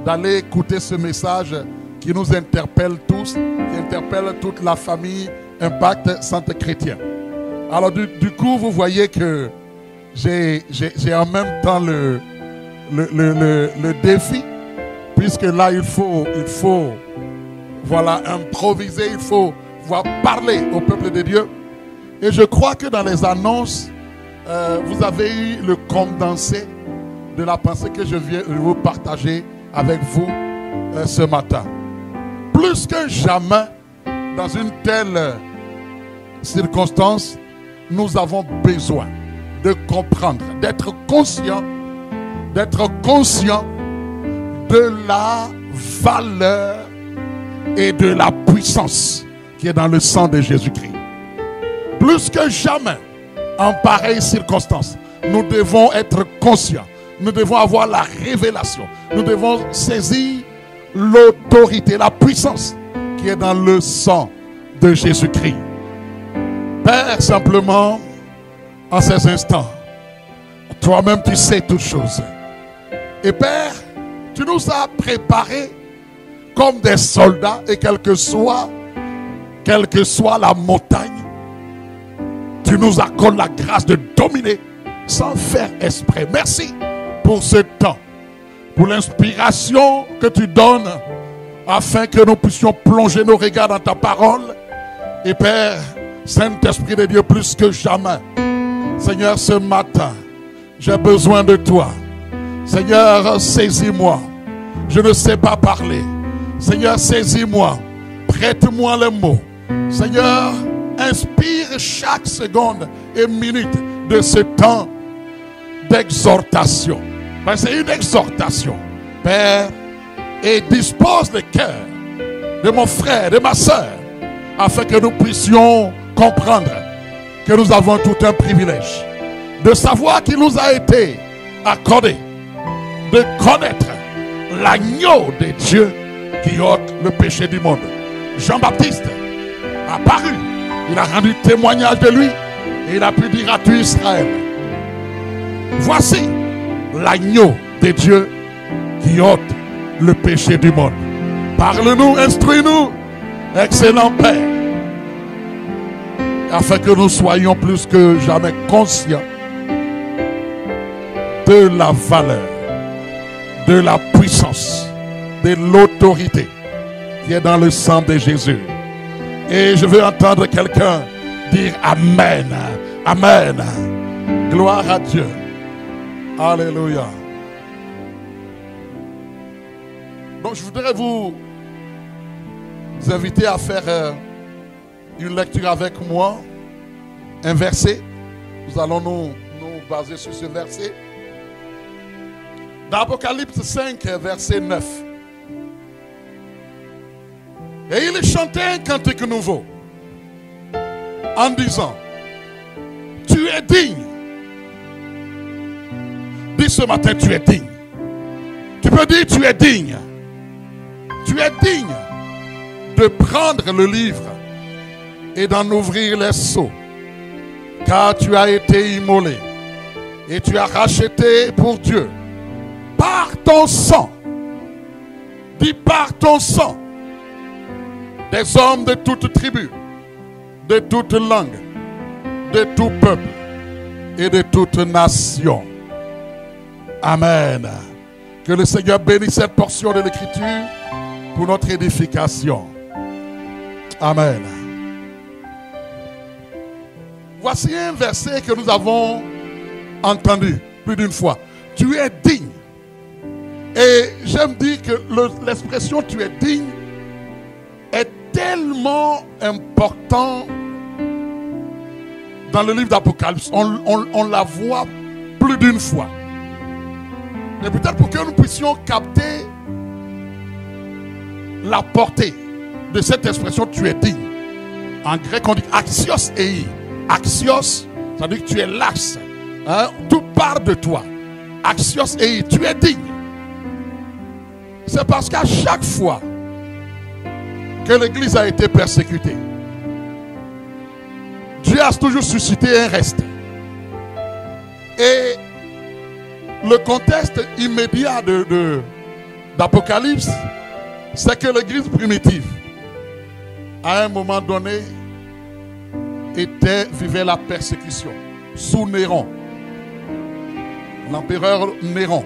d'aller écouter ce message qui nous interpelle tous, qui interpelle toute la famille Impact Centre Chrétien. Alors du coup, vous voyez que j'ai en même temps le défi, puisque là il faut voilà, improviser, il faut parler au peuple de Dieu. Et je crois que dans les annonces, vous avez eu le condensé de la pensée que je viens de vous partager avec vous ce matin. Plus que jamais, dans une telle circonstance, nous avons besoin de comprendre, d'être conscient de la valeur et de la puissance qui est dans le sang de Jésus-Christ. Plus que jamais, en pareille circonstance, nous devons être conscients. Nous devons avoir la révélation. Nous devons saisir l'autorité, la puissance qui est dans le sang de Jésus-Christ. Père, simplement, en ces instants, toi-même tu sais toutes choses. Et Père, tu nous as préparés comme des soldats, et quelle que soit la montagne, tu nous accordes la grâce de dominer sans faire exprès. Merci pour ce temps, pour l'inspiration que tu donnes afin que nous puissions plonger nos regards dans ta parole. Et Père, Saint-Esprit de Dieu, plus que jamais, Seigneur, ce matin, j'ai besoin de toi. Seigneur, saisis-moi. Je ne sais pas parler. Seigneur, saisis-moi. Prête-moi les mots. Seigneur, inspire chaque seconde et minute de ce temps d'exhortation. Ben, c'est une exhortation, Père, et dispose le cœur de mon frère, de ma soeur, afin que nous puissions comprendre que nous avons tout un privilège de savoir qu'il nous a été accordé de connaître l'agneau de Dieu qui ôte le péché du monde. Jean-Baptiste a paru, il a rendu témoignage de lui et il a pu dire à tout Israël: voici l'agneau de Dieu qui ôte le péché du monde. Parle-nous, instruis-nous, excellent Père, afin que nous soyons plus que jamais conscients de la valeur, de la puissance, de l'autorité qui est dans le sang de Jésus. Et je veux entendre quelqu'un dire Amen, Amen. Gloire à Dieu. Alléluia. Donc je voudrais vous inviter à faire une lecture avec moi, un verset. Nous allons nous baser sur ce verset. Dans Apocalypse 5, verset 9. Et il chantait un cantique nouveau en disant: tu es digne. Dis ce matin, tu es digne. Tu peux dire tu es digne. Tu es digne de prendre le livre et d'en ouvrir les sceaux, car tu as été immolé et tu as racheté pour Dieu par ton sang. Dis par ton sang, des hommes de toute tribu, de toute langue, de tout peuple et de toute nation. Amen. Que le Seigneur bénisse cette portion de l'Écriture pour notre édification. Amen. Voici un verset que nous avons entendu plus d'une fois. Tu es digne. Et j'aime dire que l'expression tu es digne est tellement important dans le livre d'Apocalypse. On la voit plus d'une fois. Et peut-être pour que nous puissions capter la portée de cette expression tu es digne. En grec on dit axios ei. Axios, ça veut dire que tu es l'axe. Hein? Tout part de toi. Axios ei, tu es digne. C'est parce qu'à chaque fois que l'Église a été persécutée, Dieu a toujours suscité un reste. Et le contexte immédiat d'Apocalypse, c'est que l'Église primitive, à un moment donné, vivait la persécution sous Néron, l'empereur Néron.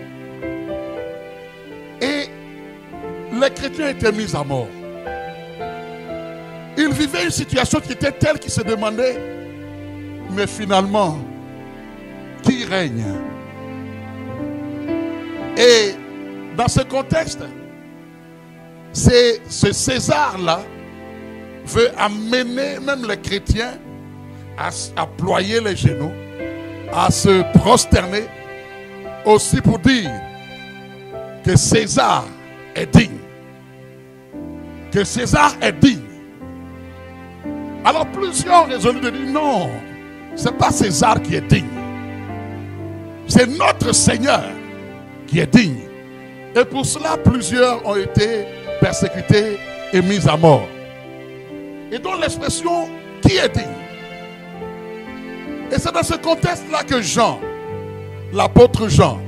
Et les chrétiens étaient mis à mort. Ils vivaient une situation qui était telle qu'ils se demandaient, mais finalement, qui règne? Et dans ce contexte, c'est ce César-là veut amener même les chrétiens à ployer les genoux à se prosterner aussi pour dire que César est digne. Que César est digne. Alors plusieurs résolus de dire non, ce n'est pas César qui est digne. C'est notre Seigneur qui est digne. Et pour cela, plusieurs ont été persécutés et mis à mort. Et donc l'expression qui est digne. Et c'est dans ce contexte-là que Jean, l'apôtre Jean,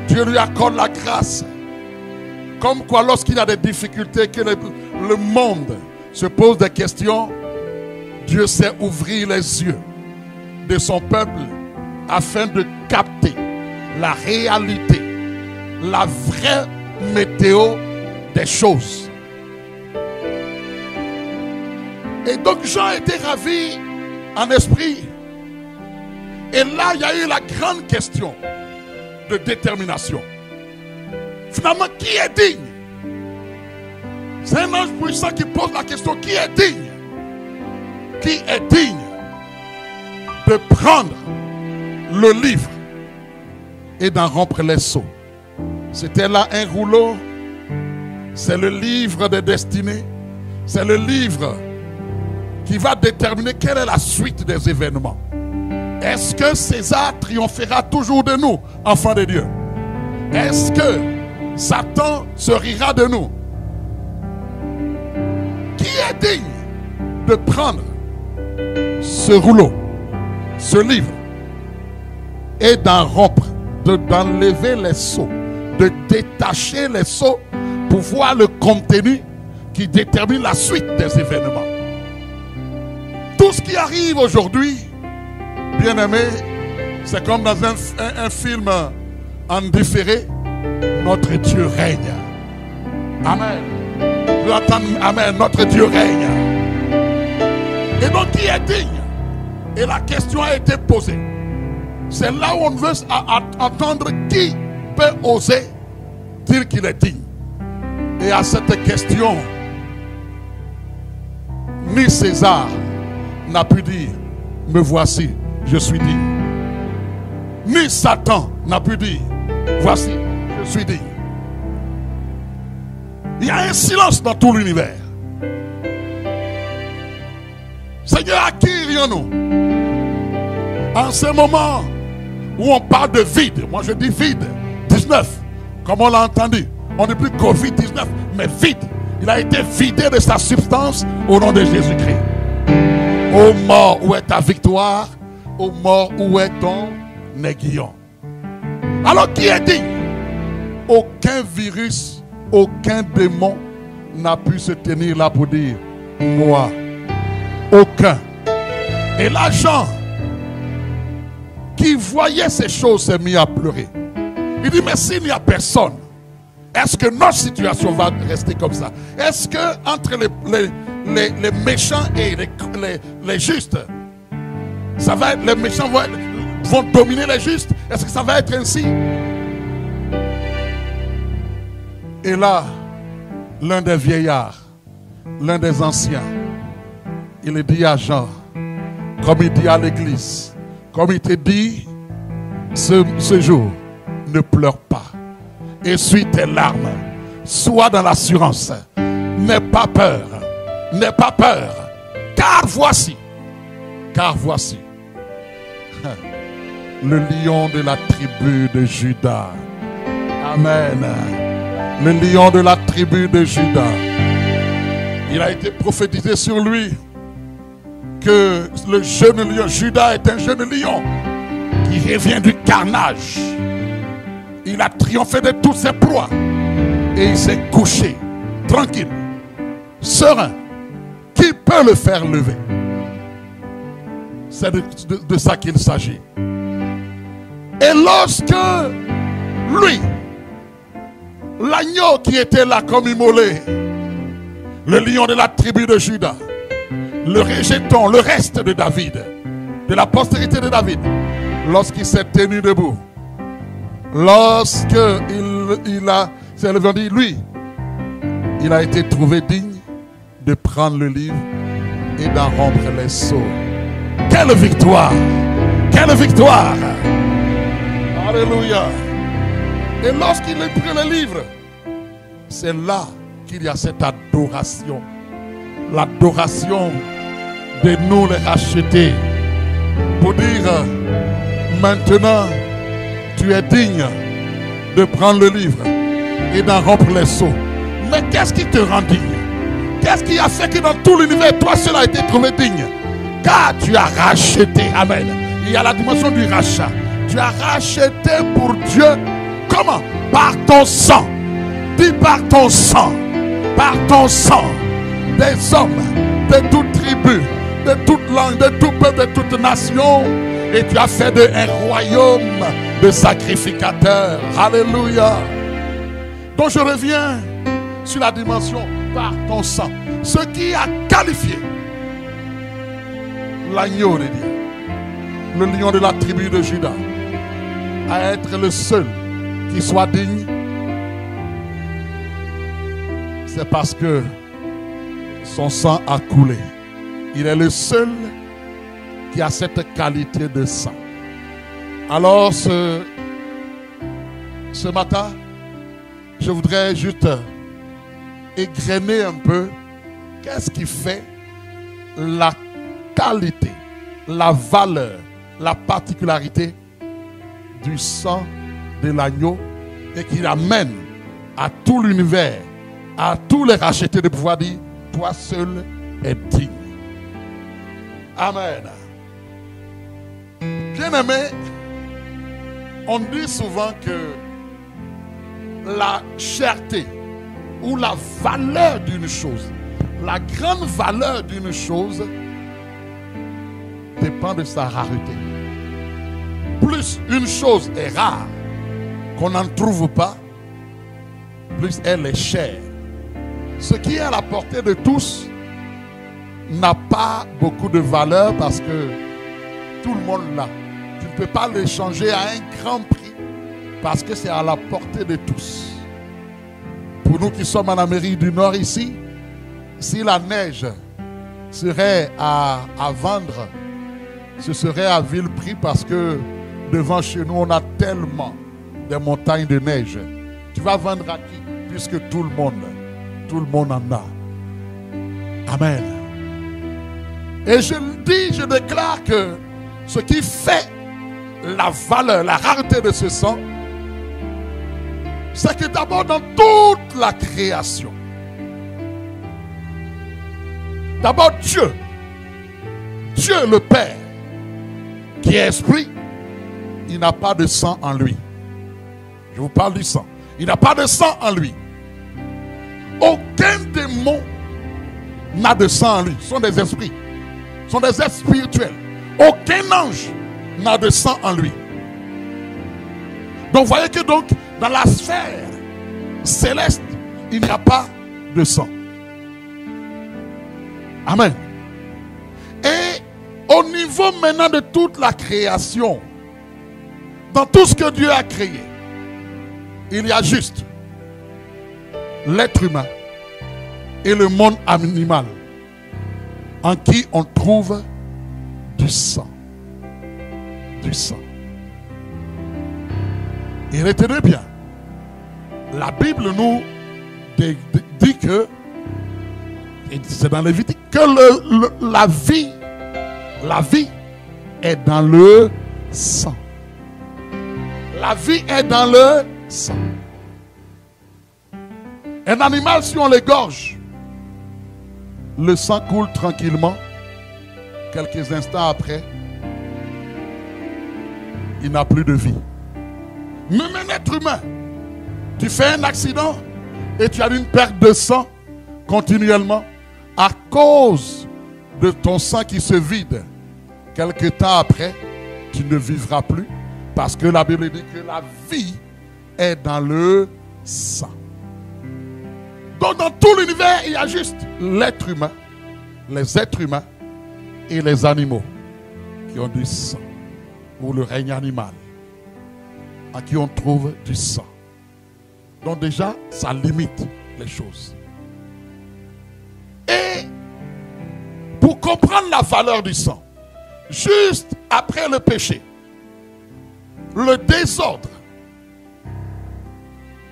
Dieu lui accorde la grâce. Comme quoi lorsqu'il a des difficultés, que le monde se pose des questions, Dieu sait ouvrir les yeux de son peuple afin de capter la réalité, la vraie météo des choses. Et donc Jean était ravi en esprit. Et là, il y a eu la grande question de détermination. Finalement, qui est digne? C'est un ange puissant qui pose la question, qui est digne? Qui est digne de prendre le livre et d'en rompre les sceaux? C'était là un rouleau. C'est le livre des destinées. C'est le livre qui va déterminer quelle est la suite des événements. Est-ce que César triomphera toujours de nous, enfants de Dieu? Est-ce que Satan se rira de nous? Qui est digne de prendre ce rouleau, ce livre, et d'en rompre, d'enlever les sceaux, de détacher les sceaux pour voir le contenu qui détermine la suite des événements? Tout ce qui arrive aujourd'hui, bien aimé, c'est comme dans un film en différé. Notre Dieu règne. Amen. Je attends, amen. Notre Dieu règne. Et donc, qui est digne? Et la question a été posée. C'est là où on veut entendre qui peut oser dire qu'il est digne. Et à cette question, ni César n'a pu dire, me voici, je suis digne. Ni Satan n'a pu dire, voici, je suis digne. Il y a un silence dans tout l'univers. Seigneur, à qui irions-nous? En ce moment où on parle de vide, moi je dis vide, 19, comme on l'a entendu, on n'est plus Covid-19, mais vide. Il a été vidé de sa substance au nom de Jésus-Christ. Ô mort, où est ta victoire? Ô mort, où est ton aiguillon? Alors qui est digne? Aucun virus, aucun démon n'a pu se tenir là pour dire moi. Aucun. Et là, Jean, qui voyait ces choses, s'est mis à pleurer. Il dit, mais s'il n'y a personne, est-ce que notre situation va rester comme ça? Est-ce que entre les méchants et les justes, ça va être, les méchants vont dominer les justes? Est-ce que ça va être ainsi? Et là, l'un des vieillards, l'un des anciens, il dit à Jean, comme il dit à l'église, comme il te dit ce jour, ne pleure pas. Essuie tes larmes. Sois dans l'assurance. N'aie pas peur. N'aie pas peur. Car voici, le lion de la tribu de Juda. Amen. Le lion de la tribu de Juda. Il a été prophétisé sur lui que le jeune lion, Juda est un jeune lion qui revient du carnage. Il a triomphé de toutes ses proies. Et il s'est couché, tranquille, serein. Qui peut le faire lever? C'est de ça qu'il s'agit. Et lorsque lui, l'agneau qui était là comme immolé, le lion de la tribu de Juda, le rejeton, le reste de David, de la postérité de David, lorsqu'il s'est tenu debout, lorsque il a, c'est le dit, lui, il a été trouvé digne de prendre le livre et d'en rompre les sceaux. Quelle victoire! Quelle victoire! Alléluia! Et lorsqu'il a pris le livre, c'est là qu'il y a cette adoration. L'adoration de nous les racheter. Pour dire, maintenant, tu es digne de prendre le livre et d'en rompre les sceaux. Mais qu'est-ce qui te rend digne? Qu'est-ce qui a fait que dans tout l'univers, toi seul a été trouvé digne? Car tu as racheté. Amen. Il y a la dimension du rachat. Tu as racheté pour Dieu. Comment? Par ton sang. Dis par ton sang. Par ton sang. Des hommes de toute tribu, de toute langue, de tout peuple, de toute nation. Et tu as fait d'eux un royaume de sacrificateurs. Alléluia. Donc je reviens sur la dimension par ton sang. Ce qui a qualifié l'agneau de Dieu, le lion de la tribu de Juda, à être le seul qui soit digne, c'est parce que son sang a coulé. Il est le seul qui a cette qualité de sang. Alors ce matin, je voudrais juste égrener un peu qu'est-ce qui fait la qualité, la valeur, la particularité du sang de l'agneau et qui amène à tout l'univers, à tous les rachetés de pouvoir dire, toi seul es digne. Amen. Bien-aimé, on dit souvent que la cherté ou la valeur d'une chose, la grande valeur d'une chose dépend de sa rareté. Plus une chose est rare, qu'on n'en trouve pas, plus elle est chère. Ce qui est à la portée de tous n'a pas beaucoup de valeur parce que tout le monde l'a. Tu ne peux pas l'échanger à un grand prix parce que c'est à la portée de tous. Pour nous qui sommes en Amérique du Nord ici, si la neige serait à vendre, ce serait à vil prix parce que devant chez nous, on a tellement de montagnes de neige. Tu vas vendre à qui? Puisque tout le monde en a. Amen. Et je le dis, je déclare que ce qui fait la valeur, la rareté de ce sang, c'est que d'abord dans toute la création, d'abord Dieu le Père, qui est esprit, il n'a pas de sang en lui. Je vous parle du sang. Il n'a pas de sang en lui. Aucun démon n'a de sang en lui. Ce sont des esprits. Ce sont des êtres spirituels. Aucun ange n'a de sang en lui. Donc vous voyez que donc dans la sphère céleste, il n'y a pas de sang. Amen. Et au niveau maintenant de toute la création, dans tout ce que Dieu a créé, il y a juste l'être humain et le monde animal en qui on trouve du sang. Du sang. Et retenez bien, la Bible nous dit que, et c'est dans Lévitique, que la vie est dans le sang. La vie est dans le sang. Un animal, si on l'égorge, le sang coule tranquillement. Quelques instants après, il n'a plus de vie. Même un être humain, tu fais un accident et tu as une perte de sang continuellement à cause de ton sang qui se vide. Quelque temps après, tu ne vivras plus parce que la Bible dit que la vie est dans le sang. Donc dans tout l'univers, il y a juste l'être humain, les êtres humains et les animaux qui ont du sang, ou le règne animal, à qui on trouve du sang. Donc déjà, ça limite les choses. Et pour comprendre la valeur du sang, juste après le péché, le désordre.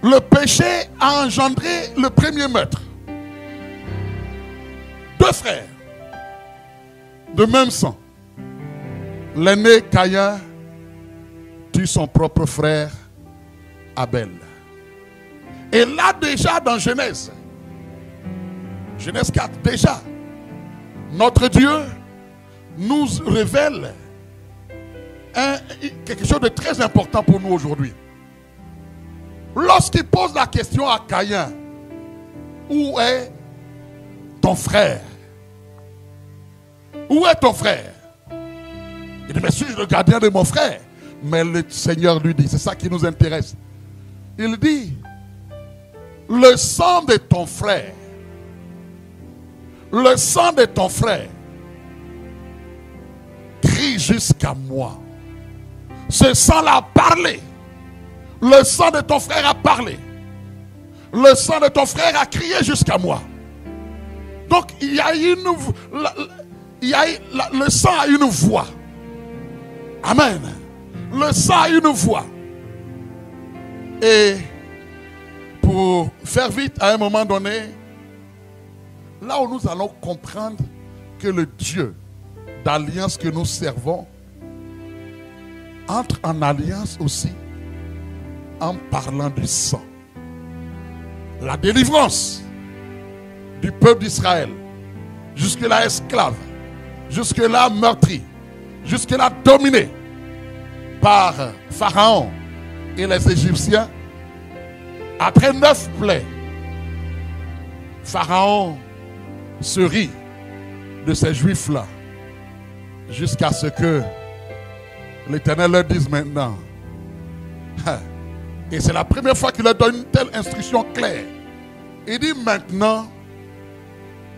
Le péché a engendré le premier meurtre. 2 frères de même sang. L'aîné Caïn tue son propre frère Abel. Et là déjà dans Genèse 4, déjà, notre Dieu nous révèle quelque chose de très important pour nous aujourd'hui. Lorsqu'il pose la question à Caïn, où est ton frère? Où est ton frère? Il dit, mais suis-je le gardien de mon frère? Mais le Seigneur lui dit, c'est ça qui nous intéresse. Il dit, le sang de ton frère, le sang de ton frère crie jusqu'à moi. Ce sang-là a parlé. Le sang de ton frère a parlé. Le sang de ton frère a crié jusqu'à moi. Donc il y a le sang a une voix. Amen. Le sang a une voix. Et pour faire vite, à un moment donné, là où nous allons comprendre que le Dieu d'alliance que nous servons entre en alliance aussi en parlant du sang. La délivrance du peuple d'Israël, jusque-là esclave, jusque-là meurtri, jusque-là dominé par Pharaon et les Égyptiens. Après 9 plaies, Pharaon se rit de ces Juifs-là jusqu'à ce que l'Éternel leur dise maintenant. Et c'est la première fois qu'il leur donne une telle instruction claire. Il dit maintenant,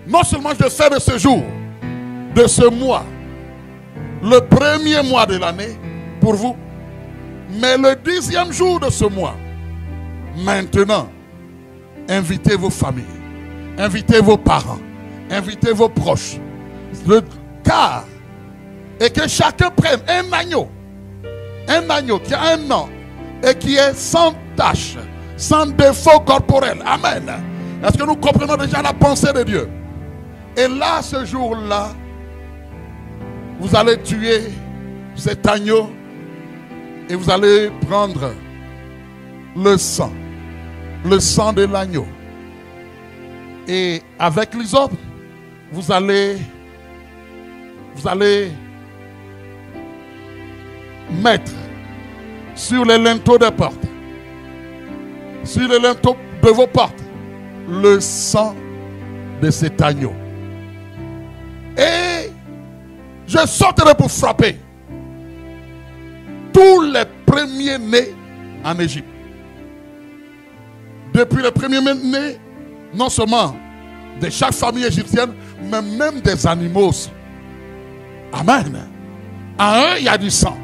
non seulement je fais de ce jour, de ce mois, le premier mois de l'année pour vous, mais le 10e jour de ce mois, maintenant, invitez vos familles, invitez vos parents, invitez vos proches, car, et que chacun prenne un agneau qui a un an et qui est sans tache, sans défaut corporel. Amen. Est-ce que nous comprenons déjà la pensée de Dieu? Et là, ce jour-là, vous allez tuer cet agneau et vous allez prendre le sang de l'agneau. Et avec les autres, vous allez mettre sur les linteaux des portes, sur les linteaux de vos portes, le sang de cet agneau. Et je sortirai pour frapper tous les premiers-nés en Égypte. Depuis les premiers-nés, non seulement de chaque famille égyptienne, mais même des animaux aussi. Amen. À un, il y a du sang.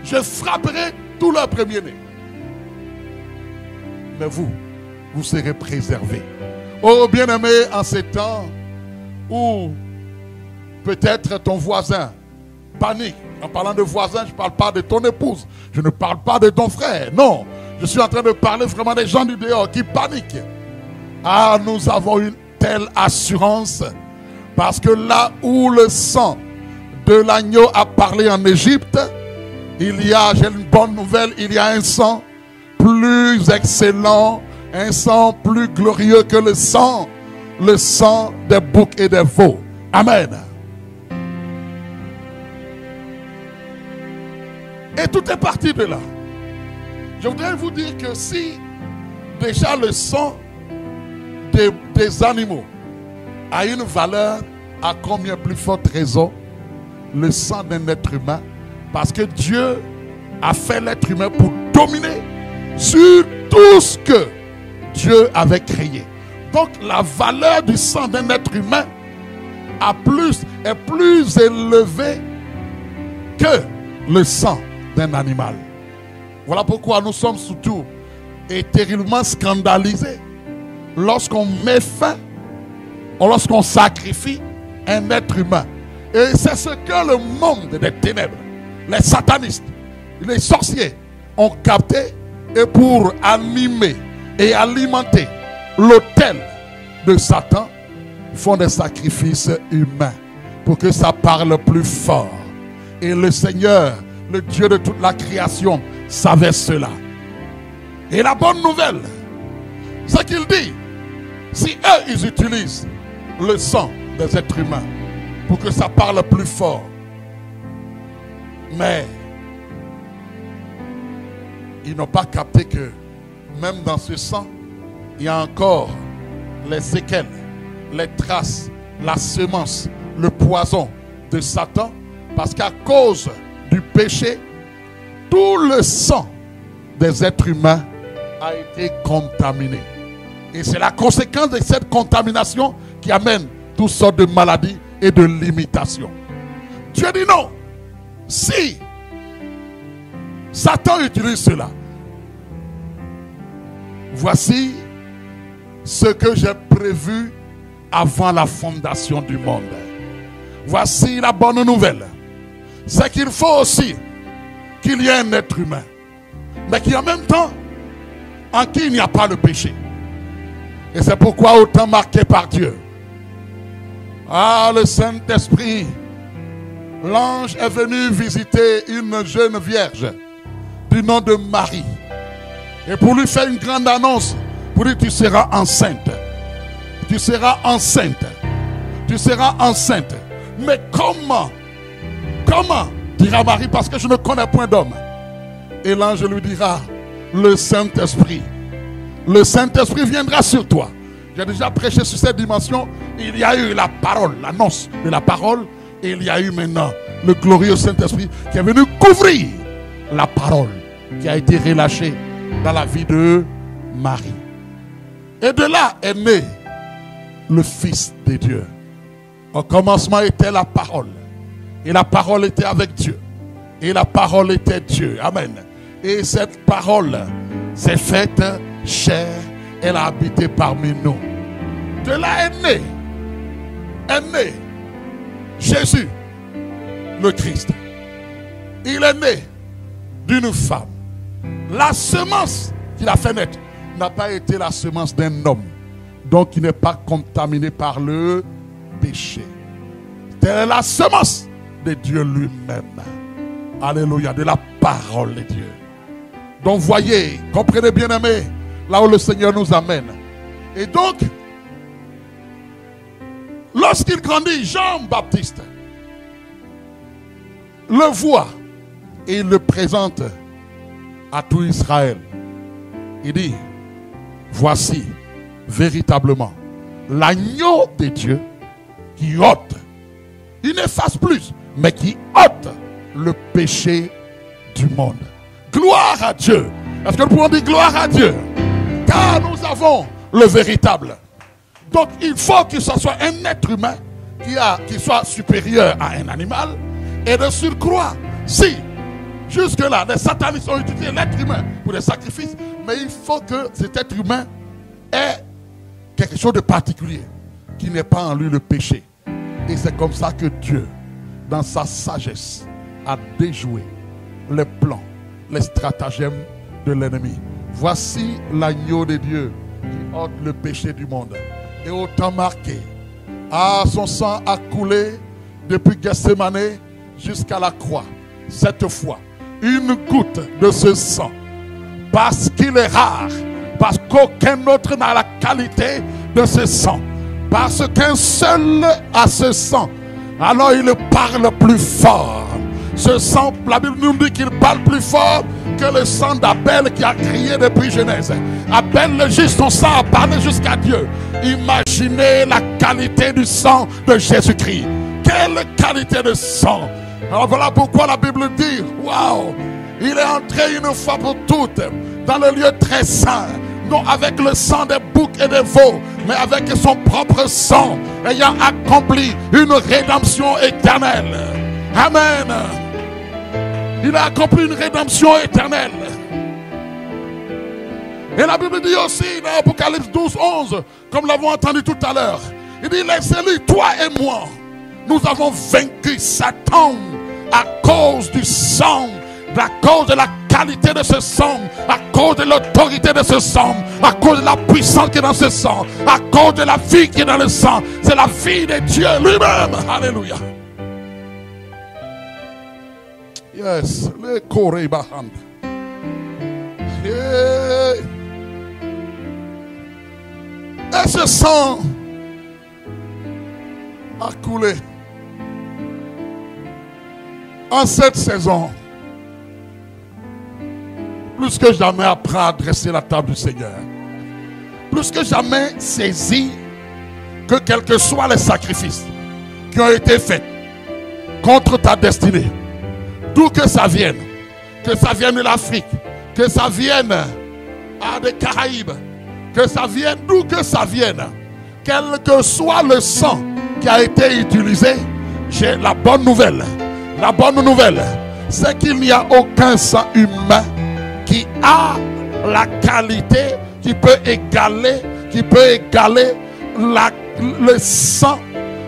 Je frapperai tous leurs premiers-nés. Mais vous serez préservés. Oh bien-aimé, en ces temps où peut-être ton voisin panique. En parlant de voisin, je ne parle pas de ton épouse. Je ne parle pas de ton frère. Non, je suis en train de parler vraiment des gens du dehors qui paniquent. Ah, nous avons une telle assurance. Parce que là où le sang de l'agneau a parlé en Égypte, j'ai une bonne nouvelle, il y a un sang plus excellent, un sang plus glorieux que le sang des boucs et des veaux. Amen. Et tout est parti de là. Je voudrais vous dire que si déjà le sang des animaux a une valeur, à combien plus forte raison le sang d'un être humain? Parce que Dieu a fait l'être humain pour dominer sur tout ce que Dieu avait créé. Donc la valeur du sang d'un être humain est plus élevée que le sang d'un animal. Voilà pourquoi nous sommes surtout et terriblement scandalisés lorsqu'on met fin, lorsqu'on sacrifie un être humain. Et c'est ce que le monde des ténèbres, les satanistes, les sorciers ont capté et pour animer et alimenter l'autel de Satan, font des sacrifices humains pour que ça parle plus fort. Et le Seigneur, le Dieu de toute la création, savait cela. Et la bonne nouvelle, c'est qu'il dit, si eux, ils utilisent le sang des êtres humains pour que ça parle plus fort, mais ils n'ont pas capté que même dans ce sang, il y a encore les séquelles, les traces, la semence, le poison de Satan, parce qu'à cause du péché, tout le sang des êtres humains a été contaminé. Et c'est la conséquence de cette contamination qui amène toutes sortes de maladies et de limitations. Dieu dit non. Si Satan utilise cela, voici ce que j'ai prévu avant la fondation du monde. Voici la bonne nouvelle. C'est qu'il faut aussi qu'il y ait un être humain, mais qui en même temps, en qui il n'y a pas le péché. Et c'est pourquoi autant marqué par Dieu. Ah, le Saint-Esprit, l'ange est venu visiter une jeune vierge du nom de Marie. Et pour lui faire une grande annonce, pour lui, tu seras enceinte. Tu seras enceinte. Tu seras enceinte. Mais comment? Comment? Dira Marie, parce que je ne connais point d'homme. Et l'ange lui dira, le Saint-Esprit. Le Saint-Esprit viendra sur toi. J'ai déjà prêché sur cette dimension. Il y a eu la parole, l'annonce de la parole. Et il y a eu maintenant le glorieux Saint-Esprit qui est venu couvrir la parole qui a été relâchée dans la vie de Marie. Et de là est né le Fils de Dieu. Au commencement était la parole. Et la parole était avec Dieu. Et la parole était Dieu. Amen. Et cette parole s'est faite chair. Elle a habité parmi nous. De là est né Jésus, le Christ. Il est né d'une femme. La semence qu'il a fait naître n'a pas été la semence d'un homme. Donc il n'est pas contaminé par le péché. C'est la semence de Dieu lui-même. Alléluia, de la parole de Dieu. Donc voyez, comprenez bien aimé, là où le Seigneur nous amène. Et donc, lorsqu'il grandit, Jean-Baptiste le voit et il le présente à tout Israël. Il dit, voici véritablement l'agneau de Dieu qui ôte, il n'efface plus, mais qui ôte le péché du monde. Gloire à Dieu. Est-ce que nous pouvons dire gloire à Dieu? Car nous avons le véritable. Donc il faut que ce soit un être humain qui soit supérieur à un animal. Et de surcroît, si jusque-là les satanistes ont utilisé l'être humain pour des sacrifices, mais il faut que cet être humain ait quelque chose de particulier, qui n'est pas en lui le péché. Et c'est comme ça que Dieu, dans sa sagesse, a déjoué les plans, les stratagèmes de l'ennemi. Voici l'agneau de Dieu qui ôte le péché du monde. Et autant marqué, son sang a coulé depuis Gethsémane jusqu'à la croix. Cette fois, une goutte de ce sang, parce qu'il est rare, parce qu'aucun autre n'a la qualité de ce sang, parce qu'un seul a ce sang, alors il parle plus fort. Ce sang, la Bible nous dit qu'il parle plus fort que le sang d'Abel qui a crié depuis Genèse. Abel, le juste, son sang a parlé jusqu'à Dieu. Imaginez la qualité du sang de Jésus-Christ. Quelle qualité de sang! Alors voilà pourquoi la Bible dit, waouh, il est entré une fois pour toutes dans le lieu très saint, non avec le sang des boucs et des veaux, mais avec son propre sang, ayant accompli une rédemption éternelle. Amen. Il a accompli une rédemption éternelle. Et la Bible dit aussi dans Apocalypse 12, 11, comme l'avons entendu tout à l'heure, il dit, laissez-lui, toi et moi, nous avons vaincu Satan à cause du sang à cause de la qualité de ce sang, à cause de l'autorité de ce sang, à cause de la puissance qui est dans ce sang, à cause de la vie qui est dans le sang. C'est la vie de Dieu lui-même. Alléluia. Yes, le Korebahand. Et ce sang a coulé en cette saison. Plus que jamais apprends à dresser la table du Seigneur. Plus que jamais saisis que quels que soient les sacrifices qui ont été faits contre ta destinée, d'où que ça vienne de l'Afrique, que ça vienne des Caraïbes, que ça vienne d'où que ça vienne, quel que soit le sang qui a été utilisé, j'ai la bonne nouvelle. La bonne nouvelle, c'est qu'il n'y a aucun sang humain qui a la qualité, qui peut égaler le sang,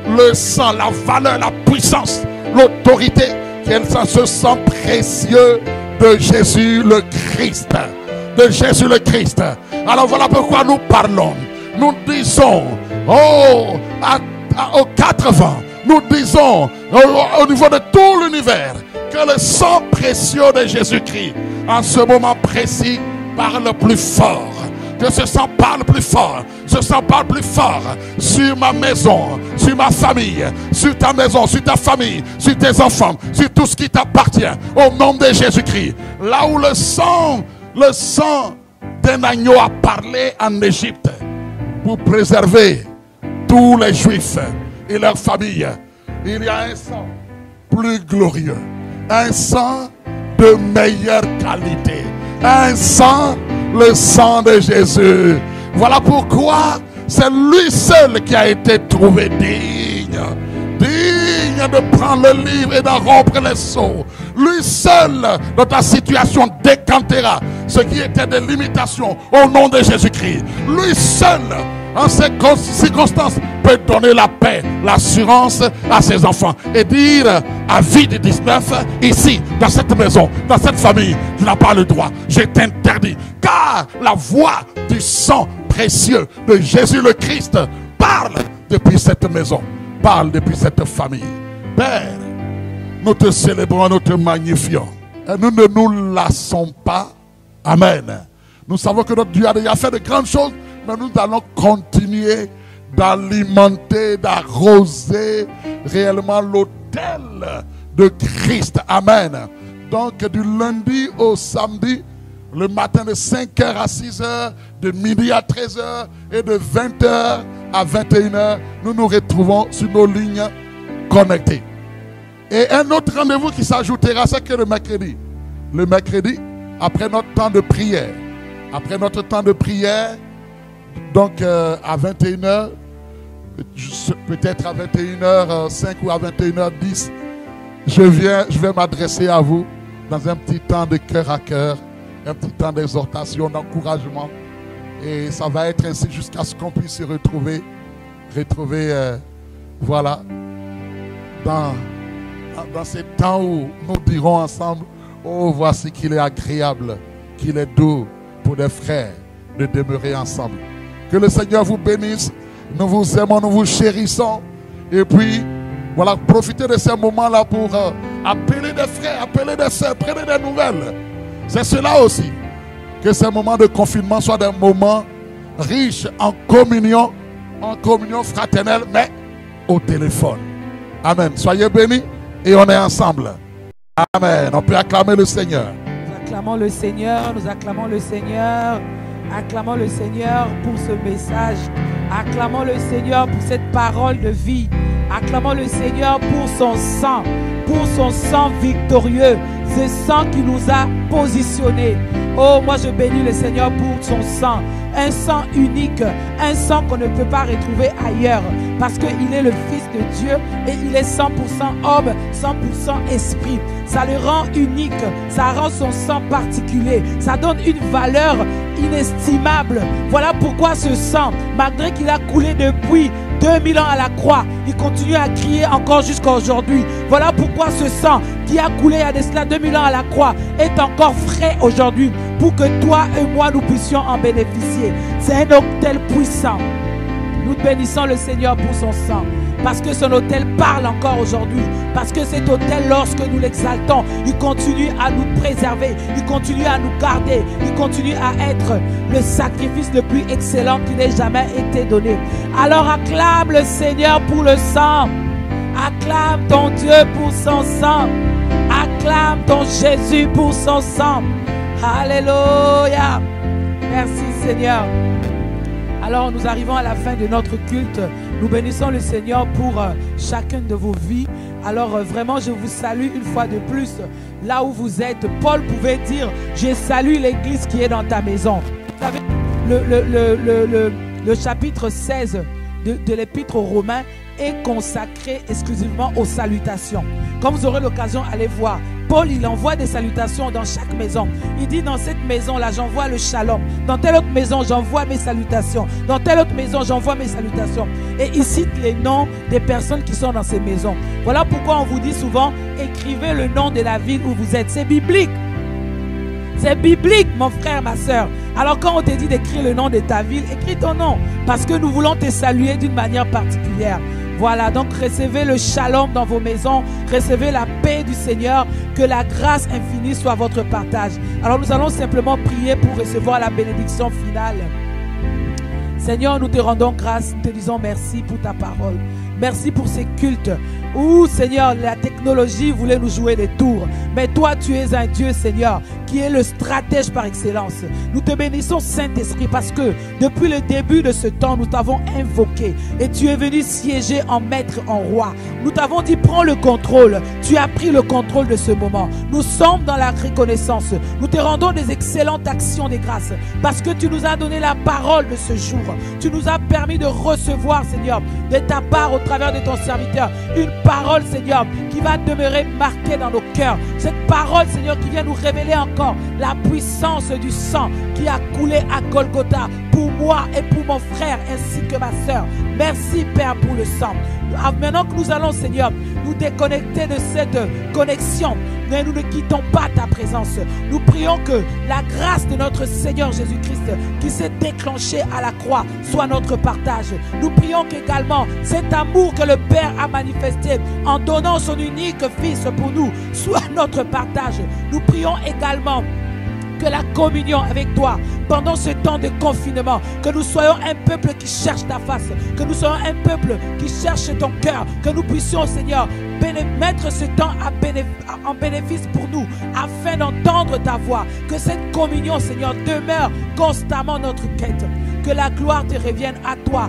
la valeur, la puissance, l'autorité qui est dans ce sang précieux de Jésus le Christ. De Jésus le Christ. Alors voilà pourquoi nous parlons. Nous disons, aux 4 vents, nous disons au niveau de tout l'univers que le sang précieux de Jésus-Christ en ce moment précis parle plus fort. Que ce sang parle plus fort. Ce sang parle plus fort sur ma maison, sur ma famille, sur ta maison, sur ta famille, sur tes enfants, sur tout ce qui t'appartient. Au nom de Jésus-Christ. Là où le sang d'un agneau a parlé en Égypte pour préserver tous les Juifs et leurs familles, il y a un sang plus glorieux, un sang de meilleure qualité, un sang, le sang de Jésus. Voilà pourquoi c'est lui seul qui a été trouvé digne de prendre le livre et d'en rompre les sceaux. Lui seul, dans ta situation, décantera ce qui était des limitations au nom de Jésus-Christ. Lui seul, en ces circonstances, peut donner la paix, l'assurance à ses enfants et dire à Vide19, ici, dans cette maison, dans cette famille, tu n'as pas le droit, je t'interdis. Car la voix du sang précieux de Jésus le Christ parle depuis cette maison, parle depuis cette famille. Père, nous te célébrons, nous te magnifions. Et nous ne nous lassons pas. Amen. Nous savons que notre Dieu a déjà fait de grandes choses, mais nous allons continuer d'alimenter, d'arroser réellement l'autel de Christ. Amen. Donc du lundi au samedi, le matin de 5h à 6h, de midi à 13h et de 20h à 21h, nous nous retrouvons sur nos lignes connectées. Et un autre rendez-vous qui s'ajoutera, c'est que le mercredi. Le mercredi, après notre temps de prière. Après notre temps de prière, donc à 21h, peut-être à 21h05 ou à 21h10, je vais m'adresser à vous dans un petit temps de cœur à cœur, un petit temps d'exhortation, d'encouragement. Et ça va être ainsi jusqu'à ce qu'on puisse se retrouver voilà, dans ces temps où nous dirons ensemble, oh, voici qu'il est agréable, qu'il est doux pour des frères de demeurer ensemble. Que le Seigneur vous bénisse. Nous vous aimons, nous vous chérissons. Et puis, voilà, profitez de ces moments-là pour appeler des frères, appeler des sœurs, prenez des nouvelles. C'est cela aussi. Que ces moments de confinement soient des moments riches en communion fraternelle, mais au téléphone. Amen. Soyez bénis et on est ensemble. Amen. On peut acclamer le Seigneur. Nous acclamons le Seigneur, nous acclamons le Seigneur. Acclamons le Seigneur pour ce message. Acclamons le Seigneur pour cette parole de vie. Acclamons le Seigneur pour son sang victorieux. Ce sang qui nous a positionnés. Oh, moi je bénis le Seigneur pour son sang. Un sang unique, un sang qu'on ne peut pas retrouver ailleurs. Parce qu'il est le Fils de Dieu et il est 100% homme, 100% esprit. Ça le rend unique, ça rend son sang particulier. Ça donne une valeur inestimable. Voilà pourquoi ce sang, malgré qu'il a coulé depuis 2000 ans à la croix, il continue à crier encore jusqu'à aujourd'hui. Voilà pourquoi ce sang qui a coulé il y a de cela 2000 ans à la croix est encore frais aujourd'hui pour que toi et moi nous puissions en bénéficier. C'est un autel puissant. Nous bénissons le Seigneur pour son sang. Parce que son autel parle encore aujourd'hui. Parce que cet autel, lorsque nous l'exaltons, il continue à nous préserver. Il continue à nous garder. Il continue à être le sacrifice le plus excellent qui n'ait jamais été donné. Alors acclame le Seigneur pour le sang. Acclame ton Dieu pour son sang. Acclame ton Jésus pour son sang. Alléluia. Merci Seigneur. Alors nous arrivons à la fin de notre culte. Nous bénissons le Seigneur pour chacune de vos vies. Alors vraiment je vous salue une fois de plus là où vous êtes. Paul pouvait dire: je salue l'église qui est dans ta maison. Vous savez, le chapitre 16 de l'épître aux Romains est consacré exclusivement aux salutations. Comme vous aurez l'occasion, allez voir. Paul, il envoie des salutations dans chaque maison. Il dit: dans cette maison-là, j'envoie le shalom. Dans telle autre maison, j'envoie mes salutations. Dans telle autre maison, j'envoie mes salutations. Et il cite les noms des personnes qui sont dans ces maisons. Voilà pourquoi on vous dit souvent: écrivez le nom de la ville où vous êtes. C'est biblique. C'est biblique, mon frère, ma soeur. Alors quand on te dit d'écrire le nom de ta ville, écris ton nom. Parce que nous voulons te saluer d'une manière particulière. Voilà, donc recevez le shalom dans vos maisons, recevez la paix du Seigneur, que la grâce infinie soit votre partage. Alors nous allons simplement prier pour recevoir la bénédiction finale. Seigneur, nous te rendons grâce, nous te disons merci pour ta parole. Merci pour ces cultes où, Seigneur, la technologie voulait nous jouer des tours. Mais toi, tu es un Dieu, Seigneur, qui est le stratège par excellence. Nous te bénissons, Saint-Esprit, parce que depuis le début de ce temps, nous t'avons invoqué et tu es venu siéger en maître, en roi. Nous t'avons dit: prends le contrôle. Tu as pris le contrôle de ce moment. Nous sommes dans la reconnaissance. Nous te rendons des excellentes actions de grâce parce que tu nous as donné la parole de ce jour. Tu nous as permis de recevoir, Seigneur, de ta part au travers de ton serviteur, une parole, Seigneur, qui va demeurer marquée dans nos cœurs. Cette parole, Seigneur, qui vient nous révéler encore la puissance du sang qui a coulé à Golgotha pour moi et pour mon frère ainsi que ma soeur. Merci, Père, pour le sang. Maintenant que nous allons, Seigneur, nous déconnecter de cette connexion, mais nous ne quittons pas ta présence. Nous prions que la grâce de notre Seigneur Jésus-Christ qui s'est déclenché à la croix soit notre partage. Nous prions qu'également cet amour que le Père a manifesté en donnant son unique Fils pour nous soit notre partage. Nous prions également que la communion avec toi pendant ce temps de confinement, que nous soyons un peuple qui cherche ta face, que nous soyons un peuple qui cherche ton cœur, que nous puissions, Seigneur, mettre ce temps en bénéfice pour nous, afin d'entendre ta voix, que cette communion, Seigneur, demeure constamment notre quête, que la gloire te revienne à toi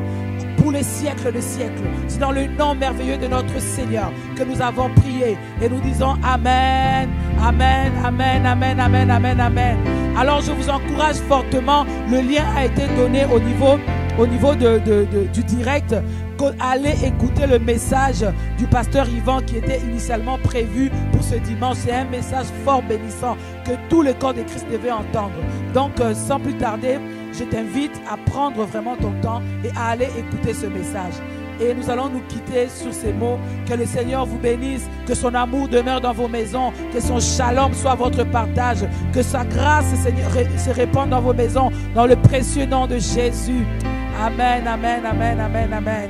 pour les siècles des siècles. C'est dans le nom merveilleux de notre Seigneur que nous avons prié et nous disons Amen, Amen, Amen, Amen, Amen, Amen, Amen. Alors je vous encourage fortement, le lien a été donné au niveau du direct. Allez écouter le message du pasteur Yvan qui était initialement prévu pour ce dimanche. C'est un message fort bénissant que tout le corps de Christ devait entendre. Donc sans plus tarder, je t'invite à prendre vraiment ton temps et à aller écouter ce message. Et nous allons nous quitter sur ces mots. Que le Seigneur vous bénisse, que son amour demeure dans vos maisons, que son shalom soit votre partage, que sa grâce, Seigneur, se répande dans vos maisons, dans le précieux nom de Jésus. Amen, amen, amen, amen, amen.